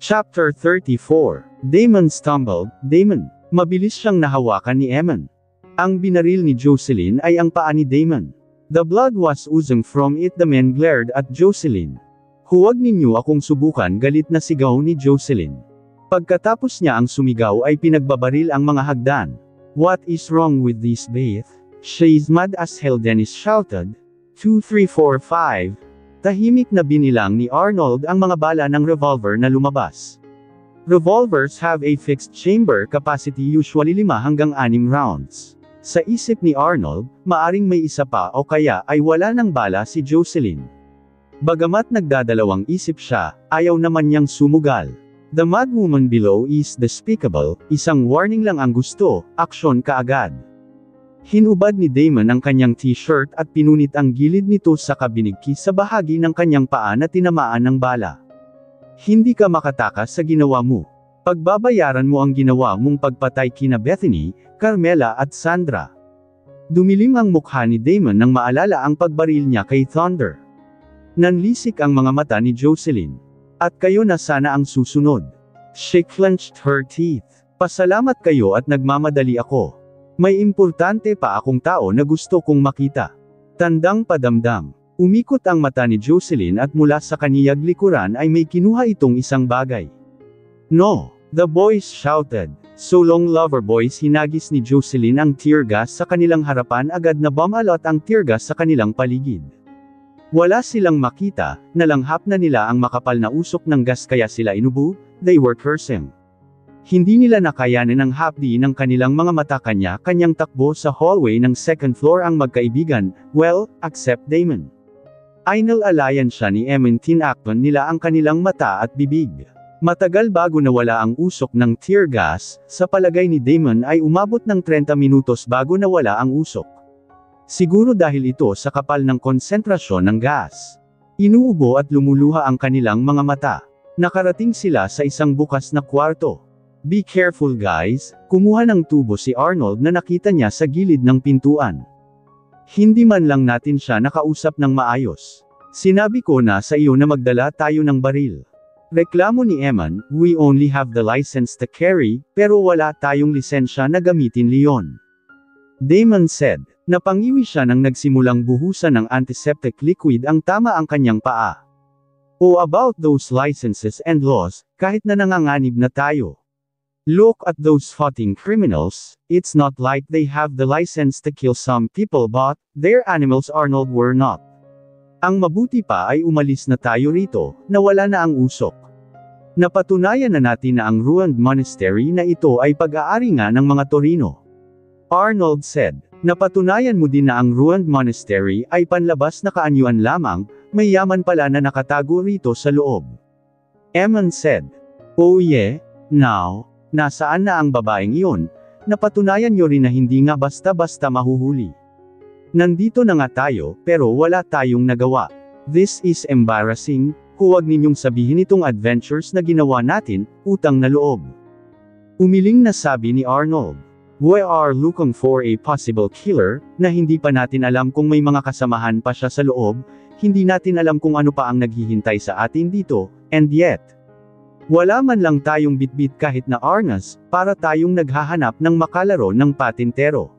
Chapter 34. Damon stumbled. Damon. Mabilis siyang nahawakan ni Eman. Ang binaril ni Jocelyn ay ang paa ni Damon. The blood was oozing from it. The men glared at Jocelyn. Huwag ninyo akong subukan, galit na sigaw ni Jocelyn. Pagkatapos niya ang sumigaw ay pinagbabaril ang mga hagdan. What is wrong with this Beth? She's mad as hell, Dennis shouted. 2, 3, 4, 5. Tahimik na binilang ni Arnold ang mga bala ng revolver na lumabas. Revolvers have a fixed chamber capacity, usually 5 hanggang 6 rounds. Sa isip ni Arnold, maaring may isa pa o kaya ay wala ng bala si Jocelyn. Bagamat nagdadalawang isip siya, ayaw naman niyang sumugal. The mad woman below is despicable, isang warning lang ang gusto, aksyon kaagad. Hinubad ni Damon ang kanyang t-shirt at pinunit ang gilid nito sa kabinigki sa bahagi ng kanyang paa na tinamaan ng bala. Hindi ka makatakas sa ginawa mo. Pagbabayaran mo ang ginawa mong pagpatay kina Bethany, Carmela at Sandra. Dumilim ang mukha ni Damon nang maalala ang pagbaril niya kay Thunder. Nanlisik ang mga mata ni Jocelyn. At kayo na sana ang susunod. She clenched her teeth. Pasalamat kayo at nagmamadali ako. May importante pa akong tao na gusto kong makita. Tandang padamdam. Umikot ang mata ni Jocelyn at mula sa kaniyang likuran ay may kinuha itong isang bagay. No! The boys shouted. So long, lover boys. Hinagis ni Jocelyn ang tear gas sa kanilang harapan, agad na bumalot ang tear gas sa kanilang paligid. Wala silang makita, nalanghap na nila ang makapal na usok ng gas kaya sila inubo. They were cursing. Hindi nila nakayanin ang hapdi ng kanilang mga mata. Kanya-kanyang takbo sa hallway ng second floor ang magkaibigan, well, except Damon. Inalalayan siya ni Eman, tinakpan nila ang kanilang mata at bibig. Matagal bago nawala ang usok ng tear gas, sa palagay ni Damon ay umabot ng 30 minutos bago nawala ang usok. Siguro dahil ito sa kapal ng konsentrasyon ng gas. Inuubo at lumuluha ang kanilang mga mata. Nakarating sila sa isang bukas na kwarto. Be careful guys, kumuha ng tubo si Arnold na nakita niya sa gilid ng pintuan. Hindi man lang natin siya nakausap ng maayos. Sinabi ko na sa iyo na magdala tayo ng baril. Reklamo ni Eman, we only have the license to carry, pero wala tayong lisensya na gamitin Leon. Damon said. Napangiwi siya nang nagsimulang buhusan ng antiseptic liquid ang tama ang kanyang paa. Oh, about those licenses and laws, kahit na nanganganib na tayo. Look at those fighting criminals, it's not like they have the license to kill some people but, their animals. Arnold were not. Ang mabuti pa ay umalis na tayo rito, nawala na ang usok. Napatunayan na natin na ang ruined monastery na ito ay pag-aari nga ng mga Torino. Arnold said. Napatunayan mo din na ang ruined monastery ay panlabas na kaanyuan lamang, may yaman pala na nakatago rito sa loob. Eman said. Oh yeah, now, nasaan na ang babaeng iyon? Napatunayan nyo rin na hindi nga basta-basta mahuhuli. Nandito na nga tayo, pero wala tayong nagawa. This is embarrassing, huwag ninyong sabihin itong adventures na ginawa natin, utang na loob. Umiling na sabi ni Arnold. We are looking for a possible killer, na hindi pa natin alam kung may mga kasamahan pa siya sa loob, hindi natin alam kung ano pa ang naghihintay sa atin dito, and yet, wala man lang tayong bitbit kahit na arnas, para tayong naghahanap ng makalaro ng patintero.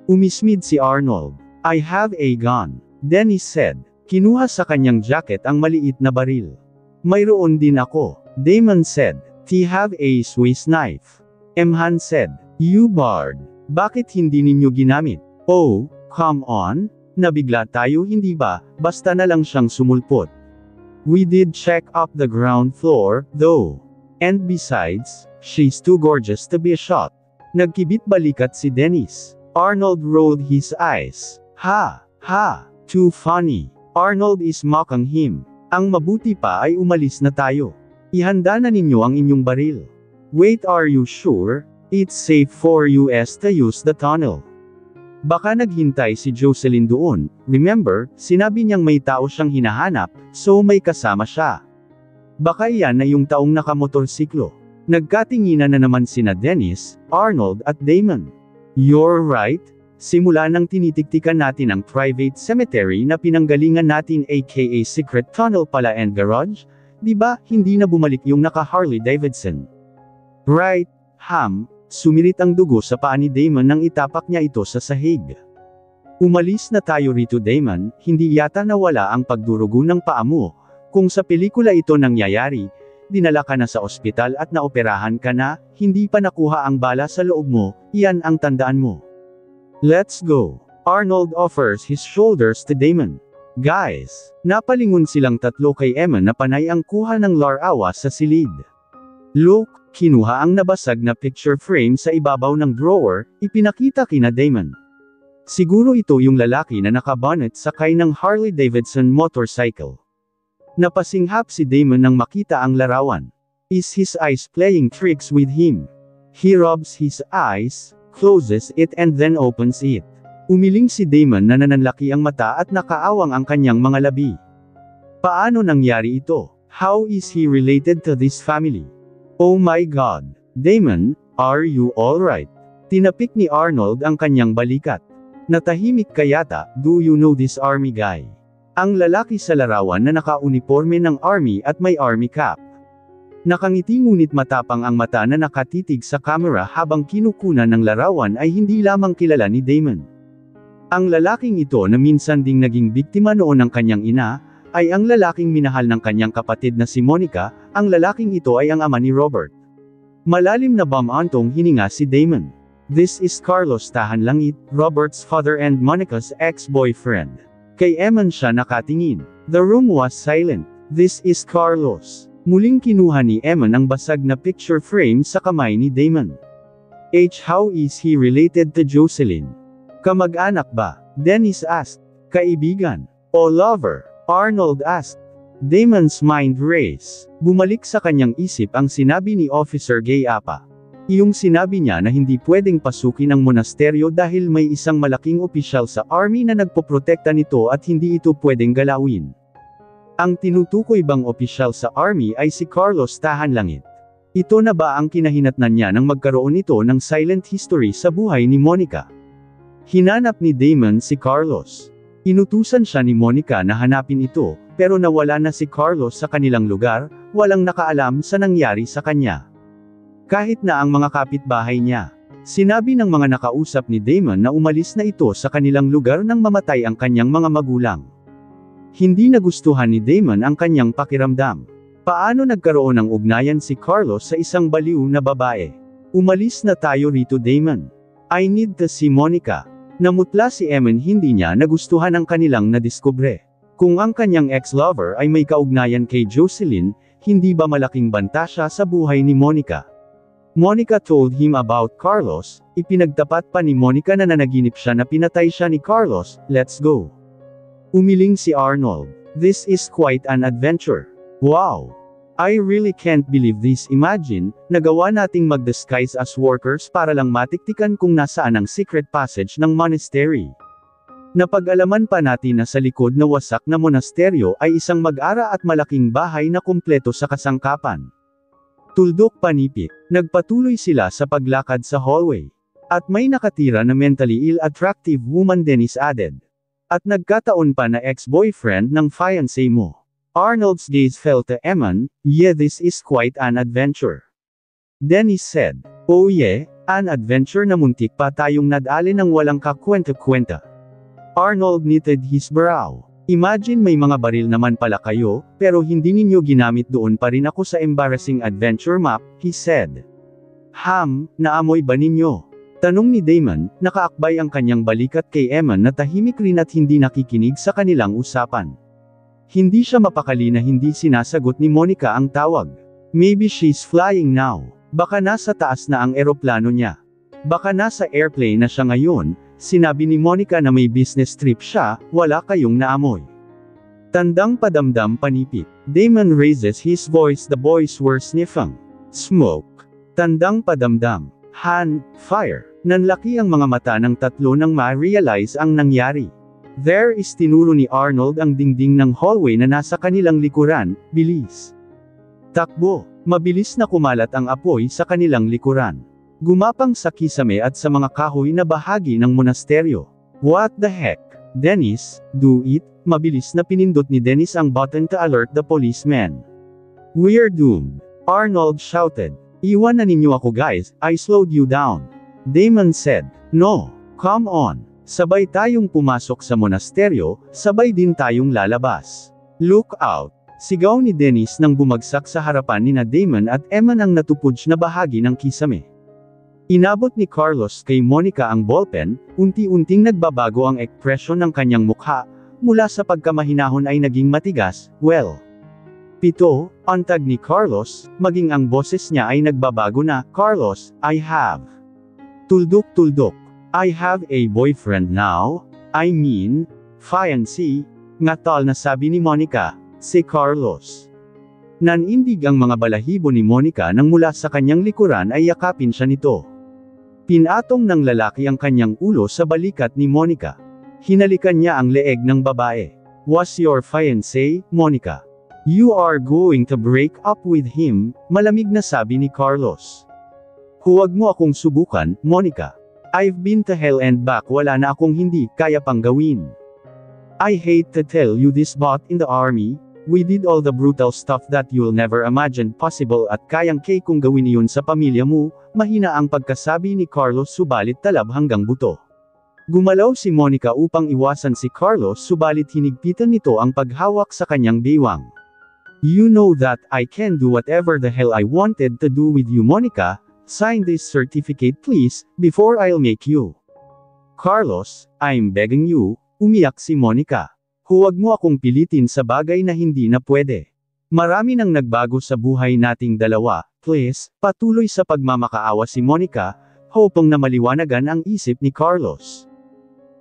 Umismid si Arnold. I have a gun. Dennis said. Kinuha sa kanyang jacket ang maliit na baril. Mayroon din ako. Damon said. I have a Swiss knife. Emhan said. You bard. Bakit hindi ninyo ginamit? Oh, come on. Nabigla tayo hindi ba, basta na lang siyang sumulpot. We did check up the ground floor, though. And besides, she's too gorgeous to be shot. Nagkibit balikat si Dennis. Arnold rolled his eyes. Ha, ha, too funny. Arnold is mocking him. Ang mabuti pa ay umalis na tayo. Ihanda na ninyo ang inyong baril. Wait, are you sure? It's safe for us to use the tunnel. Baka naghintay si Jocelyn doon, remember, sinabi niyang may tao siyang hinahanap, so may kasama siya. Baka iyan na yung taong nakamotorsiklo. Nagkatinginan na naman sina Dennis, Arnold at Damon. You're right. Simula nang tinitiktikan natin ang private cemetery na pinanggalingan natin aka secret tunnel pala and garage, Di ba, hindi na bumalik yung naka-Harley Davidson? Right, Ham, sumirit ang dugo sa paa ni Damon nang itapak niya ito sa sahig. Umalis na tayo rito Damon, hindi yata nawala ang pagdurugo ng paa mo. Kung sa pelikula ito nangyayari, dinala ka na sa ospital at naoperahan ka na, hindi pa nakuha ang bala sa loob mo, iyan ang tandaan mo. Let's go. Arnold offers his shoulders to Damon. Guys, napalingon silang tatlo kay Emma na panay ang kuha ng larawa sa silid. Look, kinuha ang nabasag na picture frame sa ibabaw ng drawer, ipinakita kina Damon. Siguro ito yung lalaki na nakabonnet sakay ng Harley Davidson motorcycle. Napasinghap si Damon nang makita ang larawan. Is his eyes playing tricks with him? He rubs his eyes, closes it and then opens it. Umiling si Damon na nananlaki ang mata at nakaawang ang kanyang mga labi. Paano nangyari ito? How is he related to this family? Oh my God! Damon, are you alright? Tinapik ni Arnold ang kanyang balikat. Natahimik ka yata, do you know this army guy? Ang lalaki sa larawan na naka-uniforme ng army at may army cap. Nakangiti ngunit matapang ang mata na nakatitig sa camera habang kinukunan ng larawan ay hindi lamang kilala ni Damon. Ang lalaking ito na minsan ding naging biktima noon ng kanyang ina, ay ang lalaking minahal ng kanyang kapatid na si Monica, ang lalaking ito ay ang ama ni Robert. Malalim na bumantong hininga si Damon. This is Carlos Tahan Langit, Robert's father and Monica's ex-boyfriend. Kay Eman siya nakatingin. The room was silent. This is Carlos. Muling kinuha ni Eman ang basag na picture frame sa kamay ni Damon. How is he related to Jocelyn? Kamag-anak ba? Dennis asked. Kaibigan? O lover? Arnold asked. Damon's mind raced. Bumalik sa kanyang isip ang sinabi ni Officer Gayapa. Iyong sinabi niya na hindi pwedeng pasukin ang monasteryo dahil may isang malaking opisyal sa army na nagpoprotekta nito at hindi ito pwedeng galawin. Ang tinutukoy bang opisyal sa army ay si Carlos Tahan Langit? Ito na ba ang kinahinatnan niya nang magkaroon ito ng silent history sa buhay ni Monica? Hinanap ni Damon si Carlos. Inutusan siya ni Monica na hanapin ito, pero nawala na si Carlos sa kanilang lugar, walang nakaalam sa nangyari sa kanya. Kahit na ang mga kapitbahay niya. Sinabi ng mga nakausap ni Damon na umalis na ito sa kanilang lugar nang mamatay ang kanyang mga magulang. Hindi nagustuhan ni Damon ang kanyang pakiramdam. Paano nagkaroon ng ugnayan si Carlos sa isang baliw na babae? Umalis na tayo rito Damon. I need to see Monica. Namutla si Eman hindi niya nagustuhan ang kanilang nadiskubre. Kung ang kanyang ex-lover ay may kaugnayan kay Jocelyn, hindi ba malaking banta siya sa buhay ni Monica? Monica told him about Carlos, ipinagtapat pa ni Monica na nanaginip siya na pinatay siya ni Carlos, let's go. Umiling si Arnold. This is quite an adventure. Wow! I really can't believe this. Imagine, nagawa nating mag-disguise as workers para lang matiktikan kung nasaan ang secret passage ng monastery. Napag-alaman pa natin na sa likod na wasak na monasteryo ay isang mag-ara at malaking bahay na kumpleto sa kasangkapan. Tuldok panipik, nagpatuloy sila sa paglakad sa hallway. At may nakatira na mentally ill attractive woman Dennis added. At nagkataon pa na ex-boyfriend ng fiancé mo. Arnold's gaze fell to Eman, yeah this is quite an adventure. Dennis said, oh yeah, an adventure na muntik pa tayong nadali ng walang kakwenta-kwenta. Arnold knitted his brow. Imagine may mga baril naman pala kayo, pero hindi ninyo ginamit doon pa rin ako sa embarrassing adventure map, he said. Ham, naamoy ba ninyo? Tanong ni Damon, nakaakbay ang kanyang balikat kay Eman na tahimik rin at hindi nakikinig sa kanilang usapan. Hindi siya mapakali na hindi sinasagot ni Monica ang tawag. Maybe she's flying now. Baka nasa taas na ang eroplano niya. Baka nasa airplane na siya ngayon, sinabi ni Monica na may business trip siya, wala kayong naamoy. Tandang padamdam panipik. Damon raises his voice, the boys were sniffing. Smoke. Tandang padamdam. Han, fire. Nanlaki ang mga mata ng tatlo nang ma-realize ang nangyari. There is tinuro ni Arnold ang dingding ng hallway na nasa kanilang likuran, bilis. Takbo, mabilis na kumalat ang apoy sa kanilang likuran. Gumapang sa kisame at sa mga kahoy na bahagi ng monasteryo. What the heck? Dennis, do it, mabilis na pinindot ni Dennis ang button to alert the policeman. We're doomed. Arnold shouted. Iwan na ninyo ako guys, I slowed you down. Damon said. No. Come on. Sabay tayong pumasok sa monasteryo, sabay din tayong lalabas. Look out. Sigaw ni Dennis nang bumagsak sa harapan nina Damon at Emma ang natupudj na bahagi ng kisame. Inabot ni Carlos kay Monica ang ballpen, unti-unting nagbabago ang ekspresyon ng kanyang mukha, mula sa pagkamahinahon ay naging matigas, well. 7, antag ni Carlos, maging ang boses niya ay nagbabago na, Carlos, I have. Tuldok-tuldok. I have a boyfriend now, I mean, fiancé, ngatal na sabi ni Monica, si Carlos. Nanindig ang mga balahibo ni Monica nang mula sa kanyang likuran ay yakapin siya nito. Pinatong ng lalaki ang kanyang ulo sa balikat ni Monica. Hinalikan niya ang leeg ng babae. Was your fiancé, Monica? You are going to break up with him, malamig na sabi ni Carlos. Huwag mo akong subukan, Monica. I've been to hell and back, wala na akong hindi kaya pang gawin. I hate to tell you this but in the army, we did all the brutal stuff that you'll never imagine possible at kayang kung gawin iyon sa pamilya mo, mahina ang pagkasabi ni Carlos subalit talab hanggang buto. Gumalaw si Monica upang iwasan si Carlos subalit hinigpitan nito ang paghawak sa kanyang bewang. You know that I can do whatever the hell I wanted to do with you, Monica. Sign this certificate please, before I'll make you. Carlos, I'm begging you, umiyak si Monica. Huwag mo akong pilitin sa bagay na hindi na pwede. Marami nang nagbago sa buhay nating dalawa, please, patuloy sa pagmamakaawa si Monica, hoping na maliwanagan ang isip ni Carlos.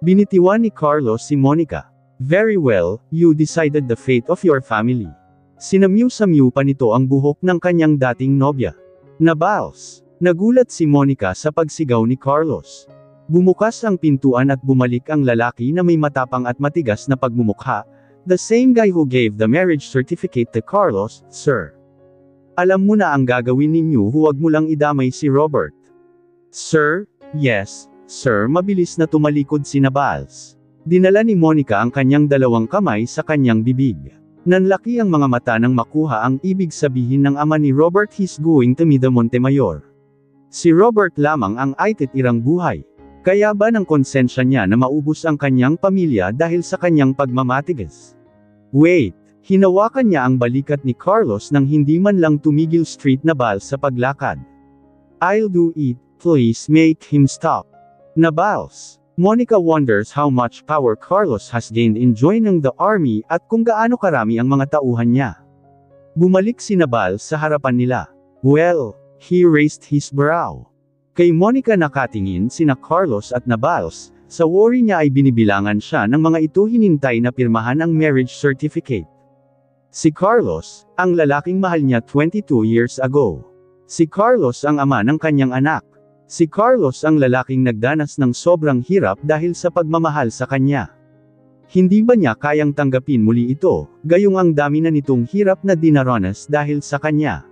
Binitiwan ni Carlos si Monica. Very well, you decided the fate of your family. Sinamyu-samyu pa nito ang buhok ng kanyang dating nobya. Nabals. Nagulat si Monica sa pagsigaw ni Carlos. Bumukas ang pintuan at bumalik ang lalaki na may matapang at matigas na pagmumukha, the same guy who gave the marriage certificate to Carlos, sir. Alam mo na ang gagawin ninyo, huwag mo lang idamay si Robert. Sir, yes, sir, mabilis na tumalikod si Nabals. Dinala ni Monica ang kanyang dalawang kamay sa kanyang bibig. Nanlaki ang mga mata nang makuha ang ibig sabihin ng ama ni Robert, he's going to the Montemayor. Si Robert lamang ang aitit-irang buhay. Kaya ba ng konsensya niya na maubos ang kanyang pamilya dahil sa kanyang pagmamatigas? Wait, hinawakan niya ang balikat ni Carlos nang hindi man lang tumigil straight na bal sa paglakad. I'll do it, please make him stop. Nabals. Monica wonders how much power Carlos has gained in joining the army at kung gaano karami ang mga tauhan niya. Bumalik si Nabals sa harapan nila. Well, he raised his brow. Kay Monica nakatingin sina Carlos at Nabals, sa worry niya ay binibilangan siya ng mga ito hinintay na pirmahan ang marriage certificate. Si Carlos, ang lalaking mahal niya 22 years ago. Si Carlos ang ama ng kanyang anak. Si Carlos ang lalaking nagdanas ng sobrang hirap dahil sa pagmamahal sa kanya. Hindi ba niya kayang tanggapin muli ito, gayong ang dami na nitong hirap na dinaranas dahil sa kanya?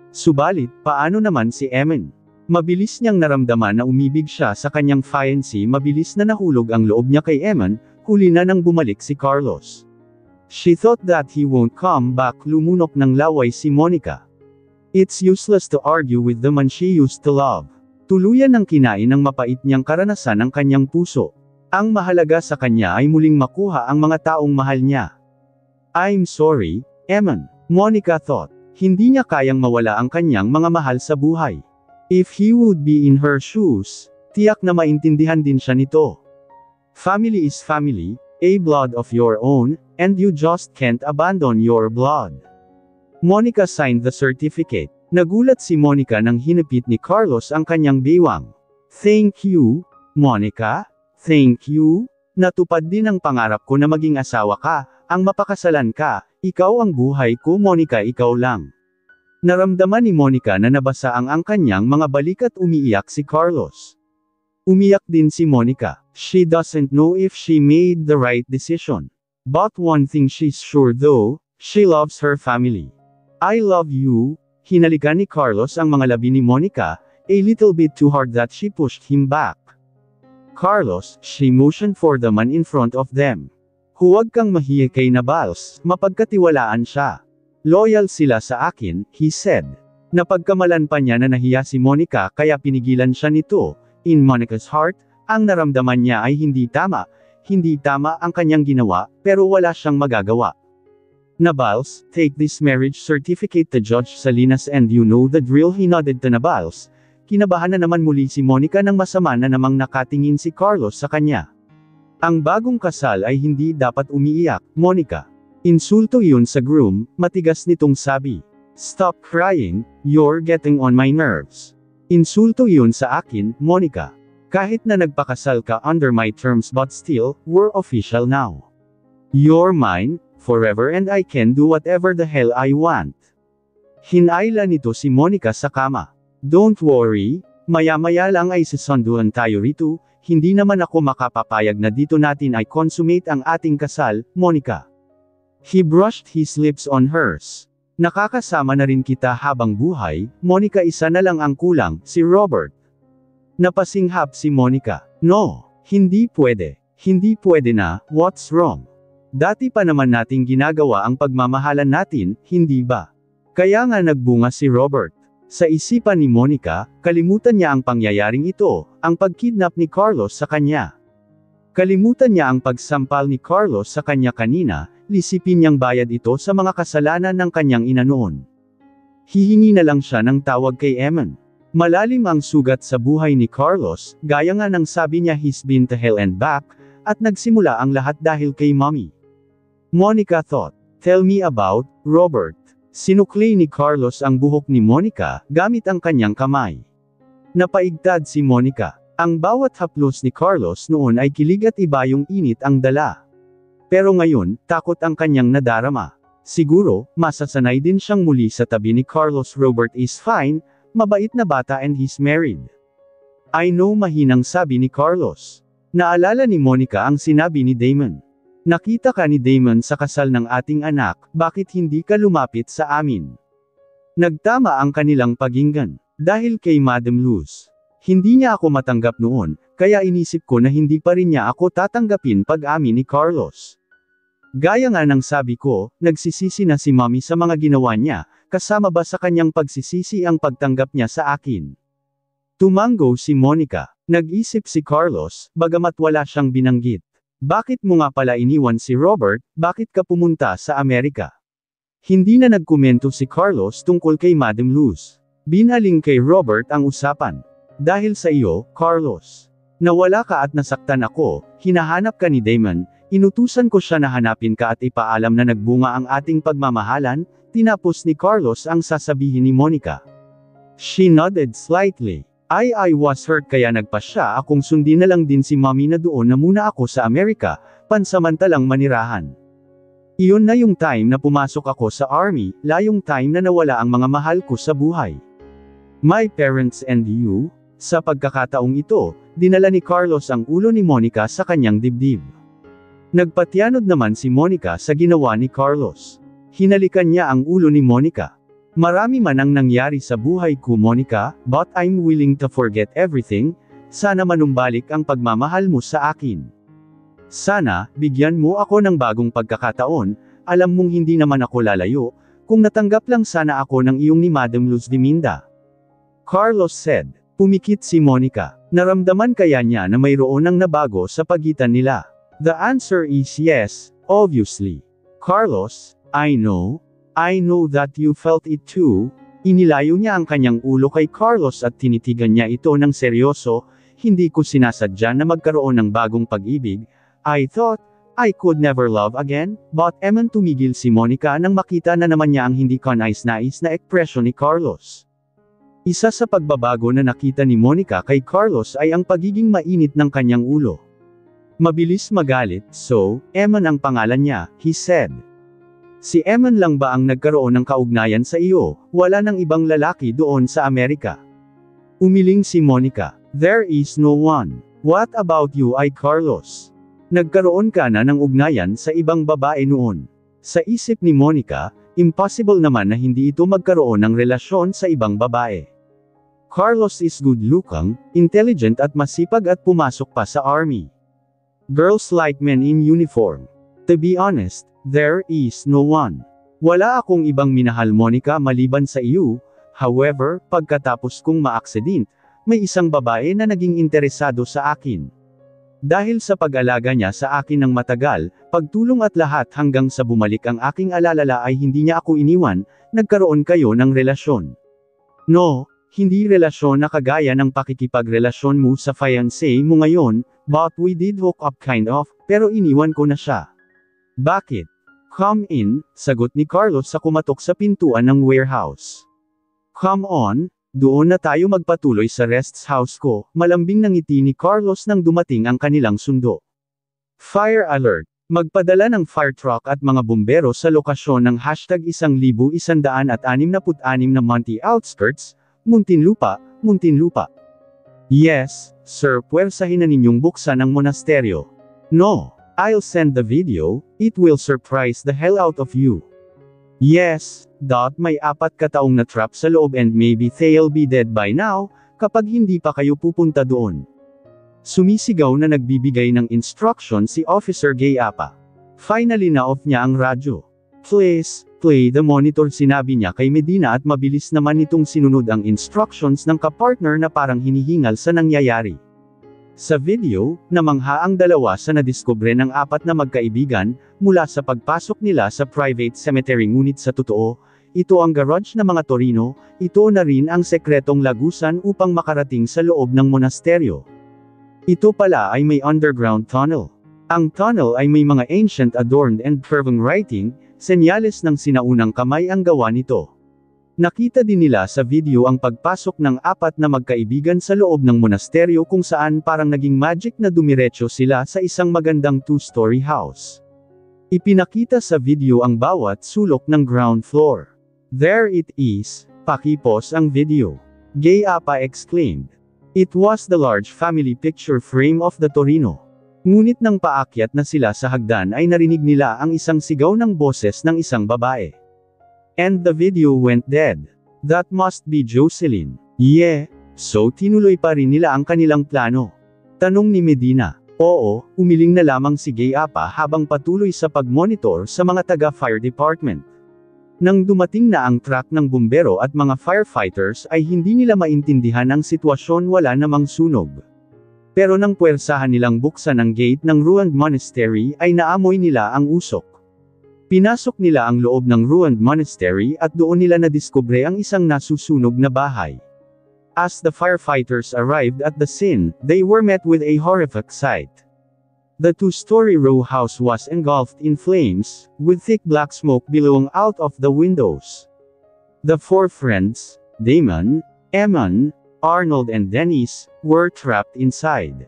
Subalit, paano naman si Emin? Mabilis niyang naramdaman na umibig siya sa kanyang fiancé, mabilis na nahulog ang loob niya kay Eman, huli na nang bumalik si Carlos. She thought that he won't come back, lumunok ng laway si Monica. It's useless to argue with the man she used to love. Tuluyan ng kinain ng mapait niyang karanasan ang kanyang puso. Ang mahalaga sa kanya ay muling makuha ang mga taong mahal niya. I'm sorry, Eman, Monica thought. Hindi niya kayang mawala ang kanyang mga mahal sa buhay. If he would be in her shoes, tiyak na maintindihan din siya nito. Family is family, a blood of your own, and you just can't abandon your blood. Monica signed the certificate. Nagulat si Monica nang hinapit ni Carlos ang kanyang bewang. Thank you, Monica. Thank you. Natupad din ang pangarap ko na maging asawa ka, ang mapakasalan ka, ikaw ang buhay ko, Monica, ikaw lang. Naramdaman ni Monica na nabasa ang kanyang mga balik at umiiyak si Carlos. Umiyak din si Monica. She doesn't know if she made the right decision. But one thing she's sure though, she loves her family. I love you. Hinalikan ni Carlos ang mga labi ni Monica, a little bit too hard that she pushed him back. Carlos, she motioned for the man in front of them. Huwag kang mahiya kay Nabals, mapagkatiwalaan siya. Loyal sila sa akin, he said. Napagkamalan pa niya na nahiya si Monica kaya pinigilan siya nito. In Monica's heart, ang naramdaman niya ay hindi tama. Hindi tama ang kanyang ginawa, pero wala siyang magagawa. Nabals, take this marriage certificate to Judge Salinas and you know the drill, he nodded to Nabals. Kinabahan na naman muli si Monica nang masama na namang nakatingin si Carlos sa kanya. Ang bagong kasal ay hindi dapat umiiyak, Monica. Insulto iyon sa groom, matigas nitong sabi. Stop crying, you're getting on my nerves. Insulto iyon sa akin, Monica. Kahit na nagpakasal ka under my terms but still, we're official now. You're mine, forever and I can do whatever the hell I want. Hinayla nito si Monica sa kama. Don't worry, maya-maya lang ay sisunduan tayo rito, hindi naman ako makapapayag na dito natin ay consummate ang ating kasal, Monica. He brushed his lips on hers. Nakakasama na rin kita habang buhay, Monica, isa na lang ang kulang, si Robert. Napasinghap si Monica. No, hindi pwede. Hindi pwede na, what's wrong? Dati pa naman nating ginagawa ang pagmamahalan natin, hindi ba? Kaya nga nagbunga si Robert. Sa isipan ni Monica, kalimutan niya ang pangyayaring ito, ang pagkidnap ni Carlos sa kanya. Kalimutan niya ang pagsampal ni Carlos sa kanya kanina, lisipin niyang bayad ito sa mga kasalanan ng kanyang ina noon. Hihingi na lang siya ng tawag kay Eman. Malalim ang sugat sa buhay ni Carlos, gaya nga ng sabi niya he's been to hell and back, at nagsimula ang lahat dahil kay Mommy. Monica thought, tell me about Robert. Sinukli ni Carlos ang buhok ni Monica, gamit ang kanyang kamay. Napaigtad si Monica. Ang bawat haplos ni Carlos noon ay kilig at iba yung init ang dala. Pero ngayon, takot ang kanyang nadarama. Siguro, masasanay din siyang muli sa tabi ni Carlos. Robert is fine, mabait na bata and he's married. I know, mahinang sabi ni Carlos. Naalala ni Monica ang sinabi ni Damon. Nakita ka ni Damon sa kasal ng ating anak, bakit hindi ka lumapit sa amin? Nagtama ang kanilang paginggan. Dahil kay Madam Luz. Hindi niya ako matanggap noon, kaya inisip ko na hindi pa rin niya ako tatanggapin pag-amin ni Carlos. Gaya nga ng sabi ko, nagsisisi na si Mommy sa mga ginawa niya, kasama ba sa kanyang pagsisisi ang pagtanggap niya sa akin? Tumango si Monica. Nag-isip si Carlos, bagamat wala siyang binanggit. Bakit mo nga pala iniwan si Robert, bakit ka pumunta sa Amerika? Hindi na nagkomento si Carlos tungkol kay Madam Luz. Binaling kay Robert ang usapan. Dahil sa iyo, Carlos. Nawala ka at nasaktan ako, hinahanap ka ni Damon, inutusan ko siya na hanapin ka at ipaalam na nagbunga ang ating pagmamahalan, tinapos ni Carlos ang sasabihin ni Monica. She nodded slightly. I was hurt kaya nagpa siya akong sundin na lang din si Mommy na doon na muna ako sa Amerika, pansamantalang manirahan. Iyon na yung time na pumasok ako sa army, layong time na nawala ang mga mahal ko sa buhay. My parents and you? Sa pagkakataong ito, dinala ni Carlos ang ulo ni Monica sa kanyang dibdib. Nagpatianod naman si Monica sa ginawa ni Carlos. Hinalikan niya ang ulo ni Monica. Marami man ang nangyari sa buhay ko, Monica, but I'm willing to forget everything. Sana manumbalik ang pagmamahal mo sa akin. Sana, bigyan mo ako ng bagong pagkakataon, alam mong hindi naman ako lalayo, kung natanggap lang sana ako ng iyong ni Madam Luz Diminda. Carlos said. Pumikit si Monica. Naramdaman kaya niya na mayroon ang nabago sa pagitan nila? The answer is yes, obviously. Carlos, I know that you felt it too. Inilayo niya ang kanyang ulo kay Carlos at tinitigan niya ito ng seryoso. Hindi ko sinasadya na magkaroon ng bagong pag-ibig. I thought I could never love again, but Eman, tumigil si Monica nang makita na naman niya ang hindi kanais-nais na ekspresyon ni Carlos. Isa sa pagbabago na nakita ni Monica kay Carlos ay ang pagiging mainit ng kanyang ulo. Mabilis magalit, so, Eman ang pangalan niya, he said. Si Eman lang ba ang nagkaroon ng kaugnayan sa iyo, wala nang ibang lalaki doon sa Amerika? Umiling si Monica. There is no one. What about you, Carlos? Nagkaroon ka na ng ugnayan sa ibang babae noon. Sa isip ni Monica, impossible naman na hindi ito magkaroon ng relasyon sa ibang babae. Carlos is good-looking, intelligent at masipag at pumasok pa sa army. Girls like men in uniform. To be honest, there is no one. Wala akong ibang minahal Monica maliban sa iyo, however, pagkatapos kong maaksident, may isang babae na naging interesado sa akin. Dahil sa pag-alaga niya sa akin ng matagal, pagtulong at lahat hanggang sa bumalik ang aking alalala ay hindi niya ako iniwan, nagkaroon kayo ng relasyon. No, hindi relasyon na kagaya ng pakikipagrelasyon mo sa fiancé mo ngayon, but we did hook up kind of, pero iniwan ko na siya. Bakit? Come in, sagot ni Carlos sa kumatok sa pintuan ng warehouse. Come on, doon na tayo magpatuloy sa rest house ko, malambing ng ngiti ni Carlos nang dumating ang kanilang sundo. Fire alert! Magpadala ng fire truck at mga bumbero sa lokasyon ng #1166 na Monte Outskirts, Muntinlupa, Muntinlupa. Yes, sir, puwersahin na ninyong buksan ang monasteryo. No, I'll send the video, it will surprise the hell out of you. Yes, may 4 kataong na trap sa loob and maybe they'll be dead by now, kapag hindi pa kayo pupunta doon. Sumisigaw na nagbibigay ng instruction si Officer Gayapa. Finally na-off niya ang radyo. Please, play the monitor sinabi niya kay Medina at mabilis naman itong sinunod ang instructions ng kapartner na parang hinihingal sa nangyayari. Sa video, namangha ang dalawa sa nadiskubre ng 4 na magkaibigan, mula sa pagpasok nila sa private cemetery ngunit sa totoo, ito ang garage ng mga Torino, ito na rin ang sekretong lagusan upang makarating sa loob ng monasteryo. Ito pala ay may underground tunnel. Ang tunnel ay may mga ancient adorned and curving writing, senyales ng sinaunang kamay ang gawa nito. Nakita din nila sa video ang pagpasok ng 4 na magkaibigan sa loob ng monasteryo kung saan parang naging magic na dumiretso sila sa isang magandang 2-story house. Ipinakita sa video ang bawat sulok ng ground floor. There it is, pakipos ang video. Gayapa exclaimed. It was the large family picture frame of the Torino. Ngunit nang paakyat na sila sa hagdan ay narinig nila ang isang sigaw ng boses ng isang babae. And the video went dead. That must be Jocelyn. Yeah, so tinuloy pa rin nila ang kanilang plano. Tanong ni Medina. Oo, umiling na lamang si Gayapa habang patuloy sa pag-monitor sa mga taga-fire department. Nang dumating na ang truck ng bumbero at mga firefighters ay hindi nila maintindihan ang sitwasyon, wala namang sunog. Pero nang puwersahan nilang buksan ang gate ng ruined monastery ay naamoy nila ang usok. Pinasok nila ang loob ng ruined monastery at doon nila nadiskubre ang isang nasusunog na bahay. As the firefighters arrived at the scene, they were met with a horrific sight. The 2-story row house was engulfed in flames, with thick black smoke billowing out of the windows. The 4 friends, Damon, Eamon, Arnold and Dennis, were trapped inside.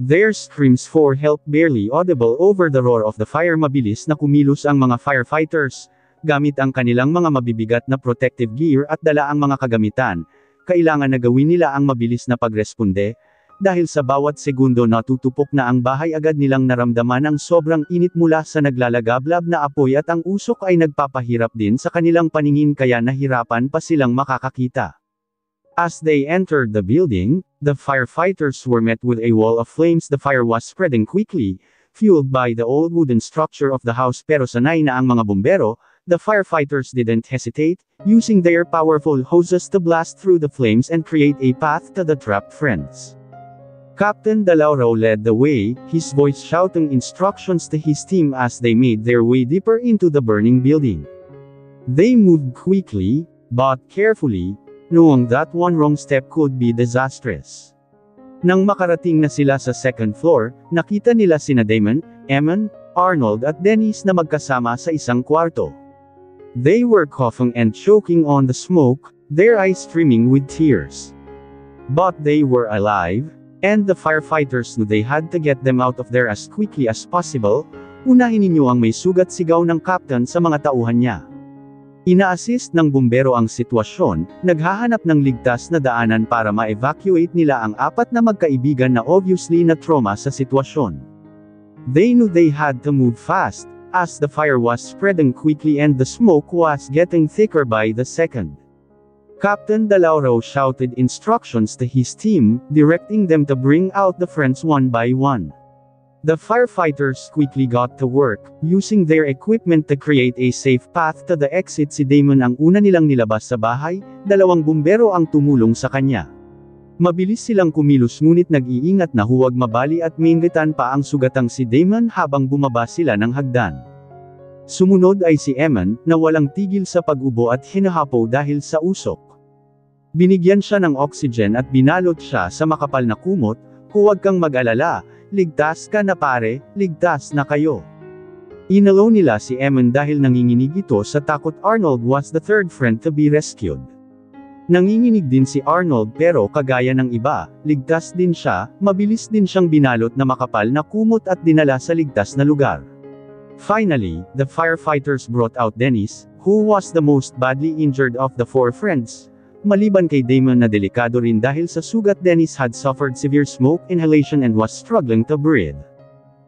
Their screams for help barely audible over the roar of the fire. Mabilis na kumilos ang mga firefighters, gamit ang kanilang mga mabibigat na protective gear at dala ang mga kagamitan. Kailangan na gawin nila ang mabilis na pagresponde, dahil sa bawat segundo natutupok na ang bahay agad nilang naramdaman ang sobrang init mula sa naglalagablab na apoy at ang usok ay nagpapahirap din sa kanilang paningin kaya nahirapan pa silang makakakita. As they entered the building, the firefighters were met with a wall of flames. The fire was spreading quickly, fueled by the old wooden structure of the house, pero sanay na ang mga bumbero, the firefighters didn't hesitate, using their powerful hoses to blast through the flames and create a path to the trapped friends. Captain De Lauro led the way, his voice shouting instructions to his team as they made their way deeper into the burning building. They moved quickly, but carefully, knowing that one wrong step could be disastrous. Nang makarating na sila sa second floor, nakita nila sina Damon, Eamon, Arnold at Dennis na magkasama sa isang kwarto. They were coughing and choking on the smoke, their eyes streaming with tears. But they were alive, and the firefighters knew they had to get them out of there as quickly as possible. Unahin ninyo ang may sugat, sigaw ng captain sa mga tauhan niya. Ina-assist ng bumbero ang sitwasyon, naghahanap ng ligtas na daanan para ma-evacuate nila ang 4 na magkaibigan na obviously na trauma sa sitwasyon. They knew they had to move fast, as the fire was spreading quickly and the smoke was getting thicker by the second. Captain De Lauro shouted instructions to his team, directing them to bring out the friends one by one. The firefighters quickly got to work, using their equipment to create a safe path to the exit. Si Damon ang una nilang nilabas sa bahay, 2 bumbero ang tumulong sa kanya. Mabilis silang kumilos ngunit nag-iingat na huwag mabali at mainggitan pa ang sugatang si Damon habang bumaba sila ng hagdan. Sumunod ay si Eman, na walang tigil sa pag-ubo at hinahapo dahil sa usok. Binigyan siya ng oxygen at binalot siya sa makapal na kumot. Huwag kang mag-alala, ligtas ka na pare, ligtas na kayo. Inalaw nila si Eman dahil nanginginig ito sa takot. Arnold was the 3rd friend to be rescued. Nanginginig din si Arnold pero kagaya ng iba, ligtas din siya, mabilis din siyang binalot na makapal na kumot at dinala sa ligtas na lugar. Finally, the firefighters brought out Dennis, who was the most badly injured of the 4 friends. Maliban kay Damon na delikado rin dahil sa sugat, Dennis had suffered severe smoke inhalation and was struggling to breathe.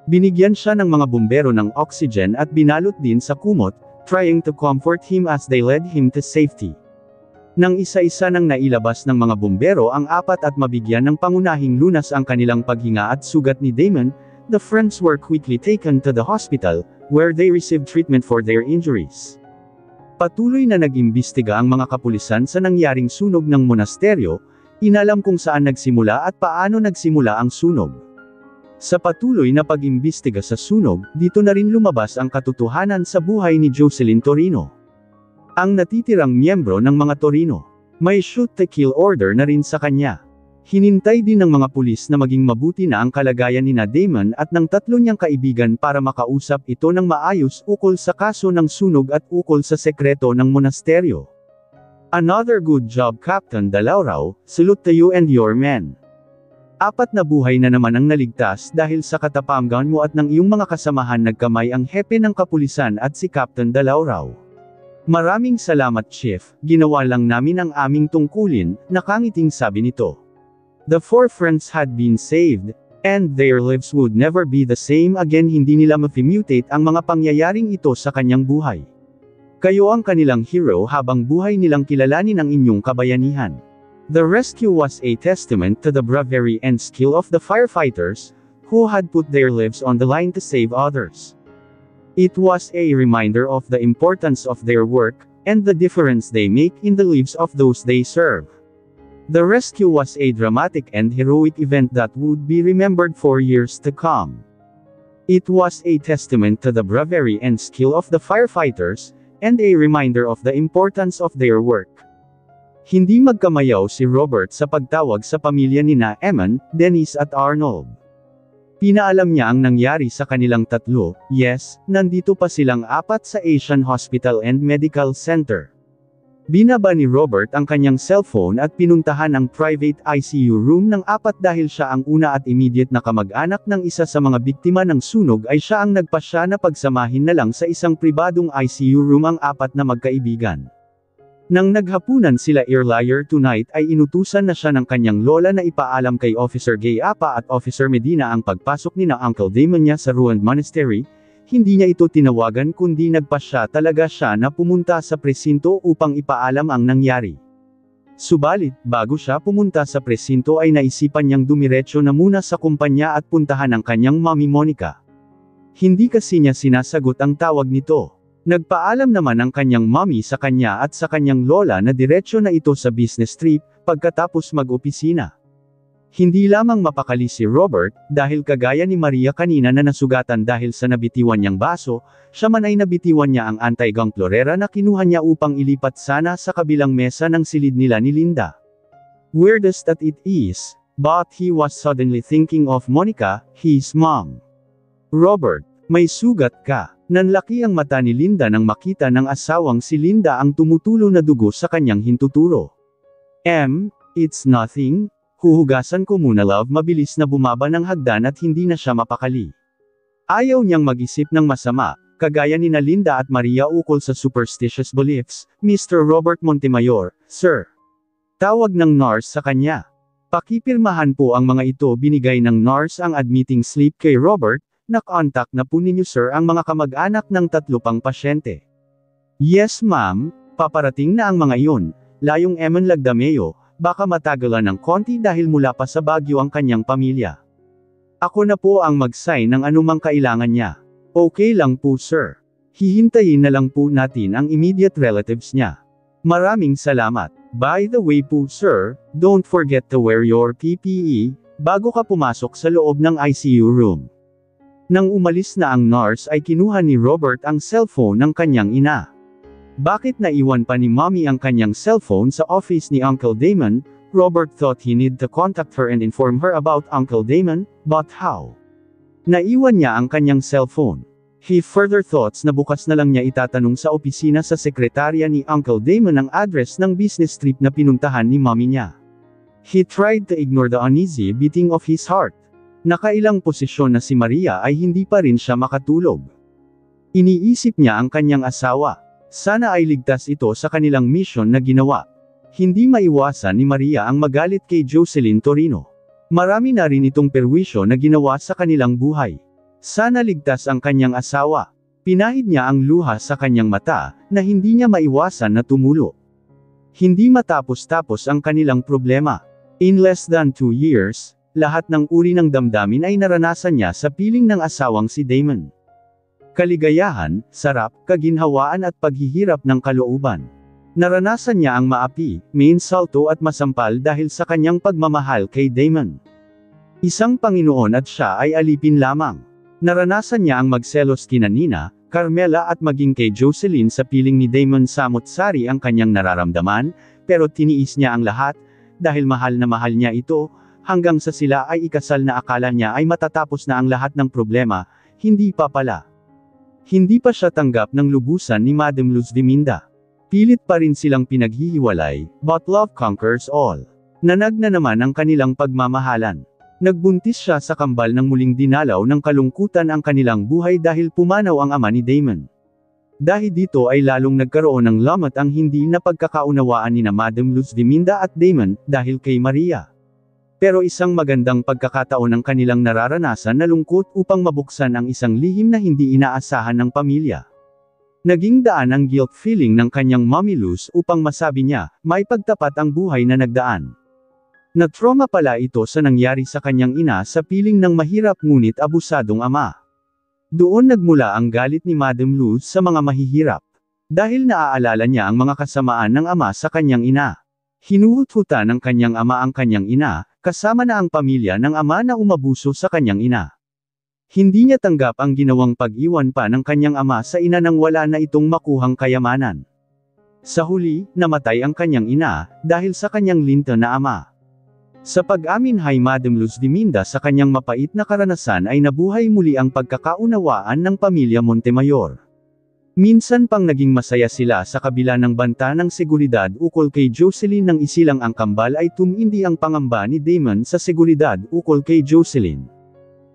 Binigyan siya ng mga bumbero ng oxygen at binalot din sa kumot, trying to comfort him as they led him to safety. Nang isa-isa nang nailabas ng mga bumbero ang 4 at mabigyan ng pangunahing lunas ang kanilang paghinga at sugat ni Damon, the friends were quickly taken to the hospital, where they received treatment for their injuries. Patuloy na nag-imbestiga ang mga kapulisan sa nangyaring sunog ng monasteryo, inalam kung saan nagsimula at paano nagsimula ang sunog. Sa patuloy na pag-imbestiga sa sunog, dito na rin lumabas ang katotohanan sa buhay ni Jocelyn Torino. Ang natitirang miyembro ng mga Torino, may shoot-to-kill order na rin sa kanya. Hinintay din ng mga pulis na maging mabuti na ang kalagayan ni Damon at ng 3 niyang kaibigan para makausap ito ng maayos ukol sa kaso ng sunog at ukol sa sekreto ng monasteryo. Another good job, Captain Dalaurao, salute to you and your men. 4 na buhay na naman ang naligtas dahil sa katapanggan mo at ng iyong mga kasamahan. Nagkamay ang hepe ng kapulisan at si Captain Dalaurao. Maraming salamat Chief, ginawa lang namin ang aming tungkulin, nakangiting sabi nito. The 4 friends had been saved, and their lives would never be the same again. Hindi nila ma-mutate ang mga pangyayaring ito sa kanyang buhay. Kayo ang kanilang hero habang buhay nilang kilalanin ang inyong kabayanihan. The rescue was a testament to the bravery and skill of the firefighters, who had put their lives on the line to save others. It was a reminder of the importance of their work, and the difference they make in the lives of those they serve. The rescue was a dramatic and heroic event that would be remembered for years to come. It was a testament to the bravery and skill of the firefighters, and a reminder of the importance of their work. Hindi magkamayaw si Robert sa pagtawag sa pamilya nina Eman, Dennis at Arnold. Pinaalam niya ang nangyari sa kanilang 3, yes, nandito pa silang 4 sa Asian Hospital and Medical Center. Binaba ni Robert ang kanyang cellphone at pinuntahan ang private ICU room ng 4 dahil siya ang una at immediate na kamag-anak ng isa sa mga biktima ng sunog ay siya ang nagpasya na pagsamahin na lang sa isang pribadong ICU room ang 4 na magkaibigan. Nang naghapunan sila earlier tonight ay inutusan na siya ng kanyang lola na ipaalam kay Officer Gayapa at Officer Medina ang pagpasok ni na Uncle Damon niya sa ruined monastery. Hindi niya ito tinawagan kundi nagpasya talaga siya na pumunta sa presinto upang ipaalam ang nangyari. Subalit, bago siya pumunta sa presinto ay naisipan niyang dumiretso na muna sa kumpanya at puntahan ang kanyang Mommy Monica. Hindi kasi niya sinasagot ang tawag nito. Nagpaalam naman ang kanyang mommy sa kanya at sa kanyang lola na diretso na ito sa business trip, pagkatapos mag-opisina. Hindi lamang mapakali si Robert, dahil kagaya ni Maria kanina na nasugatan dahil sa nabitiwan niyang baso, siya man ay nabitiwan niya ang anti-gang florera na kinuha niya upang ilipat sana sa kabilang mesa ng silid nila ni Linda. Weirdest that it is, but he was suddenly thinking of Monica, his mom. Robert, may sugat ka. Nanlaki ang mata ni Linda nang makita ng asawang si Linda ang tumutulo na dugo sa kanyang hintuturo. It's nothing. Huhugasan ko muna love. Mabilis na bumaba ng hagdan at hindi na siya mapakali. Ayaw niyang mag-isip ng masama, kagaya ni Linda at Maria ukol sa superstitious beliefs. Mr. Robert Montemayor, sir. Tawag ng nurse sa kanya. Pakipirmahan po ang mga ito. Binigay ng nurse ang admitting slip kay Robert. Nak-contact na po ninyo sir ang mga kamag-anak ng 3 pang pasyente. Yes ma'am, paparating na ang mga iyon. Layong Eman Lagdameo. Baka matagalan ng konti dahil mula pa sa Baguio ang kanyang pamilya. Ako na po ang mag-sign ng anumang kailangan niya. Okay lang po sir. Hihintayin na lang po natin ang immediate relatives niya. Maraming salamat. By the way po sir, don't forget to wear your PPE, bago ka pumasok sa loob ng ICU room. Nang umalis na ang nurse ay kinuha ni Robert ang cellphone ng kanyang ina. Bakit naiwan pa ni Mommy ang kanyang cellphone sa office ni Uncle Damon? Robert thought he need to contact her and inform her about Uncle Damon, but how? Naiwan niya ang kanyang cellphone. He further thoughts na bukas na lang niya itatanong sa opisina sa sekretarya ni Uncle Damon ang address ng business trip na pinuntahan ni Mommy niya. He tried to ignore the uneasy beating of his heart. Nakailang posisyon na si Maria ay hindi pa rin siya makatulog. Iniisip niya ang kanyang asawa. Sana ay ligtas ito sa kanilang mission na ginawa. Hindi maiwasan ni Maria ang magalit kay Jocelyn Torino. Marami na rin itong perwisyo na ginawa sa kanilang buhay. Sana ligtas ang kanyang asawa. Pinahid niya ang luha sa kanyang mata, na hindi niya maiwasan na tumulo. Hindi matapos-tapos ang kanilang problema. In less than 2 years, lahat ng uri ng damdamin ay naranasan niya sa piling ng asawang si Damon. Kaligayahan, sarap, kaginhawaan at paghihirap ng kalooban. Naranasan niya ang maapi, mainsulto at masampal dahil sa kanyang pagmamahal kay Damon. Isang Panginoon at siya ay alipin lamang. Naranasan niya ang magselos kina Nina, Carmela at maging kay Jocelyn sa piling ni Damon samot-sari ang kanyang nararamdaman, pero tiniis niya ang lahat, dahil mahal na mahal niya ito, hanggang sa sila ay ikasal na akala niya ay matatapos na ang lahat ng problema, hindi pa pala. Hindi pa siya tanggap ng lubusan ni Madam Luz Viminda. Pilit pa rin silang pinaghihiwalay, but love conquers all. Nanag na naman ang kanilang pagmamahalan. Nagbuntis siya sa kambal ng muling dinalaw ng kalungkutan ang kanilang buhay dahil pumanaw ang ama ni Damon. Dahil dito ay lalong nagkaroon ng lamat ang hindi na pagkakaunawaan ni na Madam Luz Viminda at Damon, dahil kay Maria. Pero isang magandang pagkakataon ang kanilang nararanasan na lungkot upang mabuksan ang isang lihim na hindi inaasahan ng pamilya. Naging daan ang guilt feeling ng kanyang Mommy Luz upang masabi niya, may pagtapat ang buhay na nagdaan. Na-trauma pala ito sa nangyari sa kanyang ina sa piling ng mahirap ngunit abusadong ama. Doon nagmula ang galit ni Madam Luz sa mga mahihirap. Dahil naaalala niya ang mga kasamaan ng ama sa kanyang ina. Hinuhut-hutan ng kanyang ama ang kanyang ina, kasama na ang pamilya ng ama na umabuso sa kanyang ina. Hindi niya tanggap ang ginawang pag-iwan pa ng kanyang ama sa ina nang wala na itong makuhang kayamanan. Sa huli, namatay ang kanyang ina, dahil sa kanyang linta na ama. Sa pag-amin kay Madam Luz Viminda sa kanyang mapait na karanasan ay nabuhay muli ang pagkakaunawaan ng pamilya Montemayor. Minsan pang naging masaya sila sa kabila ng banta ng seguridad ukol kay Jocelyn nang isilang ang kambal ay tumindi ang pangamba ni Damon sa seguridad ukol kay Jocelyn.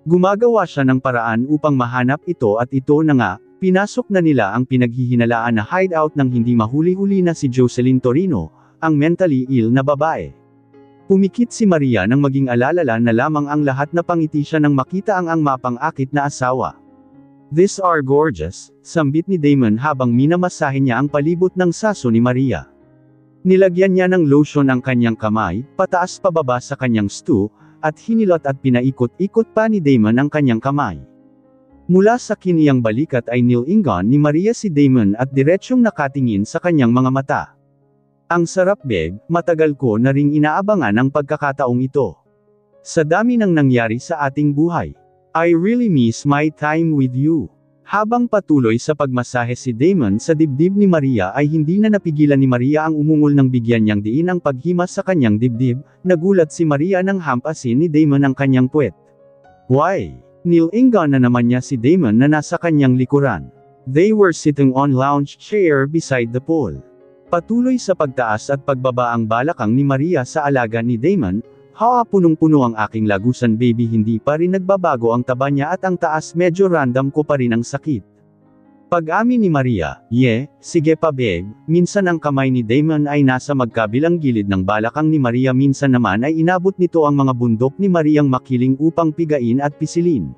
Gumagawa siya ng paraan upang mahanap ito at ito na nga, pinasok na nila ang pinaghihinalaan na hideout ng hindi mahuli-huli na si Jocelyn Torino, ang mentally ill na babae. Pumikit si Maria nang maging alalala na lamang ang lahat na pangiti siya nang makita ang mapang-akit na asawa. "These are gorgeous," sambit ni Damon habang minamasahe niya ang palibot ng saso ni Maria. Nilagyan niya ng lotion ang kanyang kamay, pataas pababa sa kanyang stew, at hinilot at pinaikot-ikot pa ni Damon ang kanyang kamay. Mula sa kiniyang balikat ay nilingon ni Maria si Damon at diretsyong nakatingin sa kanyang mga mata. "Ang sarap babe, matagal ko na ring inaabangan ang pagkakataong ito. Sa dami ng nangyari sa ating buhay. I really miss my time with you." Habang patuloy sa pagmasahe si Damon sa dibdib ni Maria ay hindi na napigilan ni Maria ang umungol ng bigyan niyang diin ang paghimas sa kanyang dibdib. Nagulat si Maria nang hampasin ni Damon ang kanyang puwet. "Why?" Nilingon na naman niya si Damon na nasa kanyang likuran. They were sitting on lounge chair beside the pool. Patuloy sa pagtaas at pagbaba ang balakang ni Maria sa alaga ni Damon. Punong-puno ang aking lagusan baby, hindi pa rin nagbabago ang taba niya at ang taas, medyo random ko pa rin ang sakit. Pag-amin ni Maria, sige pa babe." Minsan ang kamay ni Damon ay nasa magkabilang gilid ng balakang ni Maria, minsan naman ay inabot nito ang mga bundok ni Mariang makiling upang pigain at pisilin.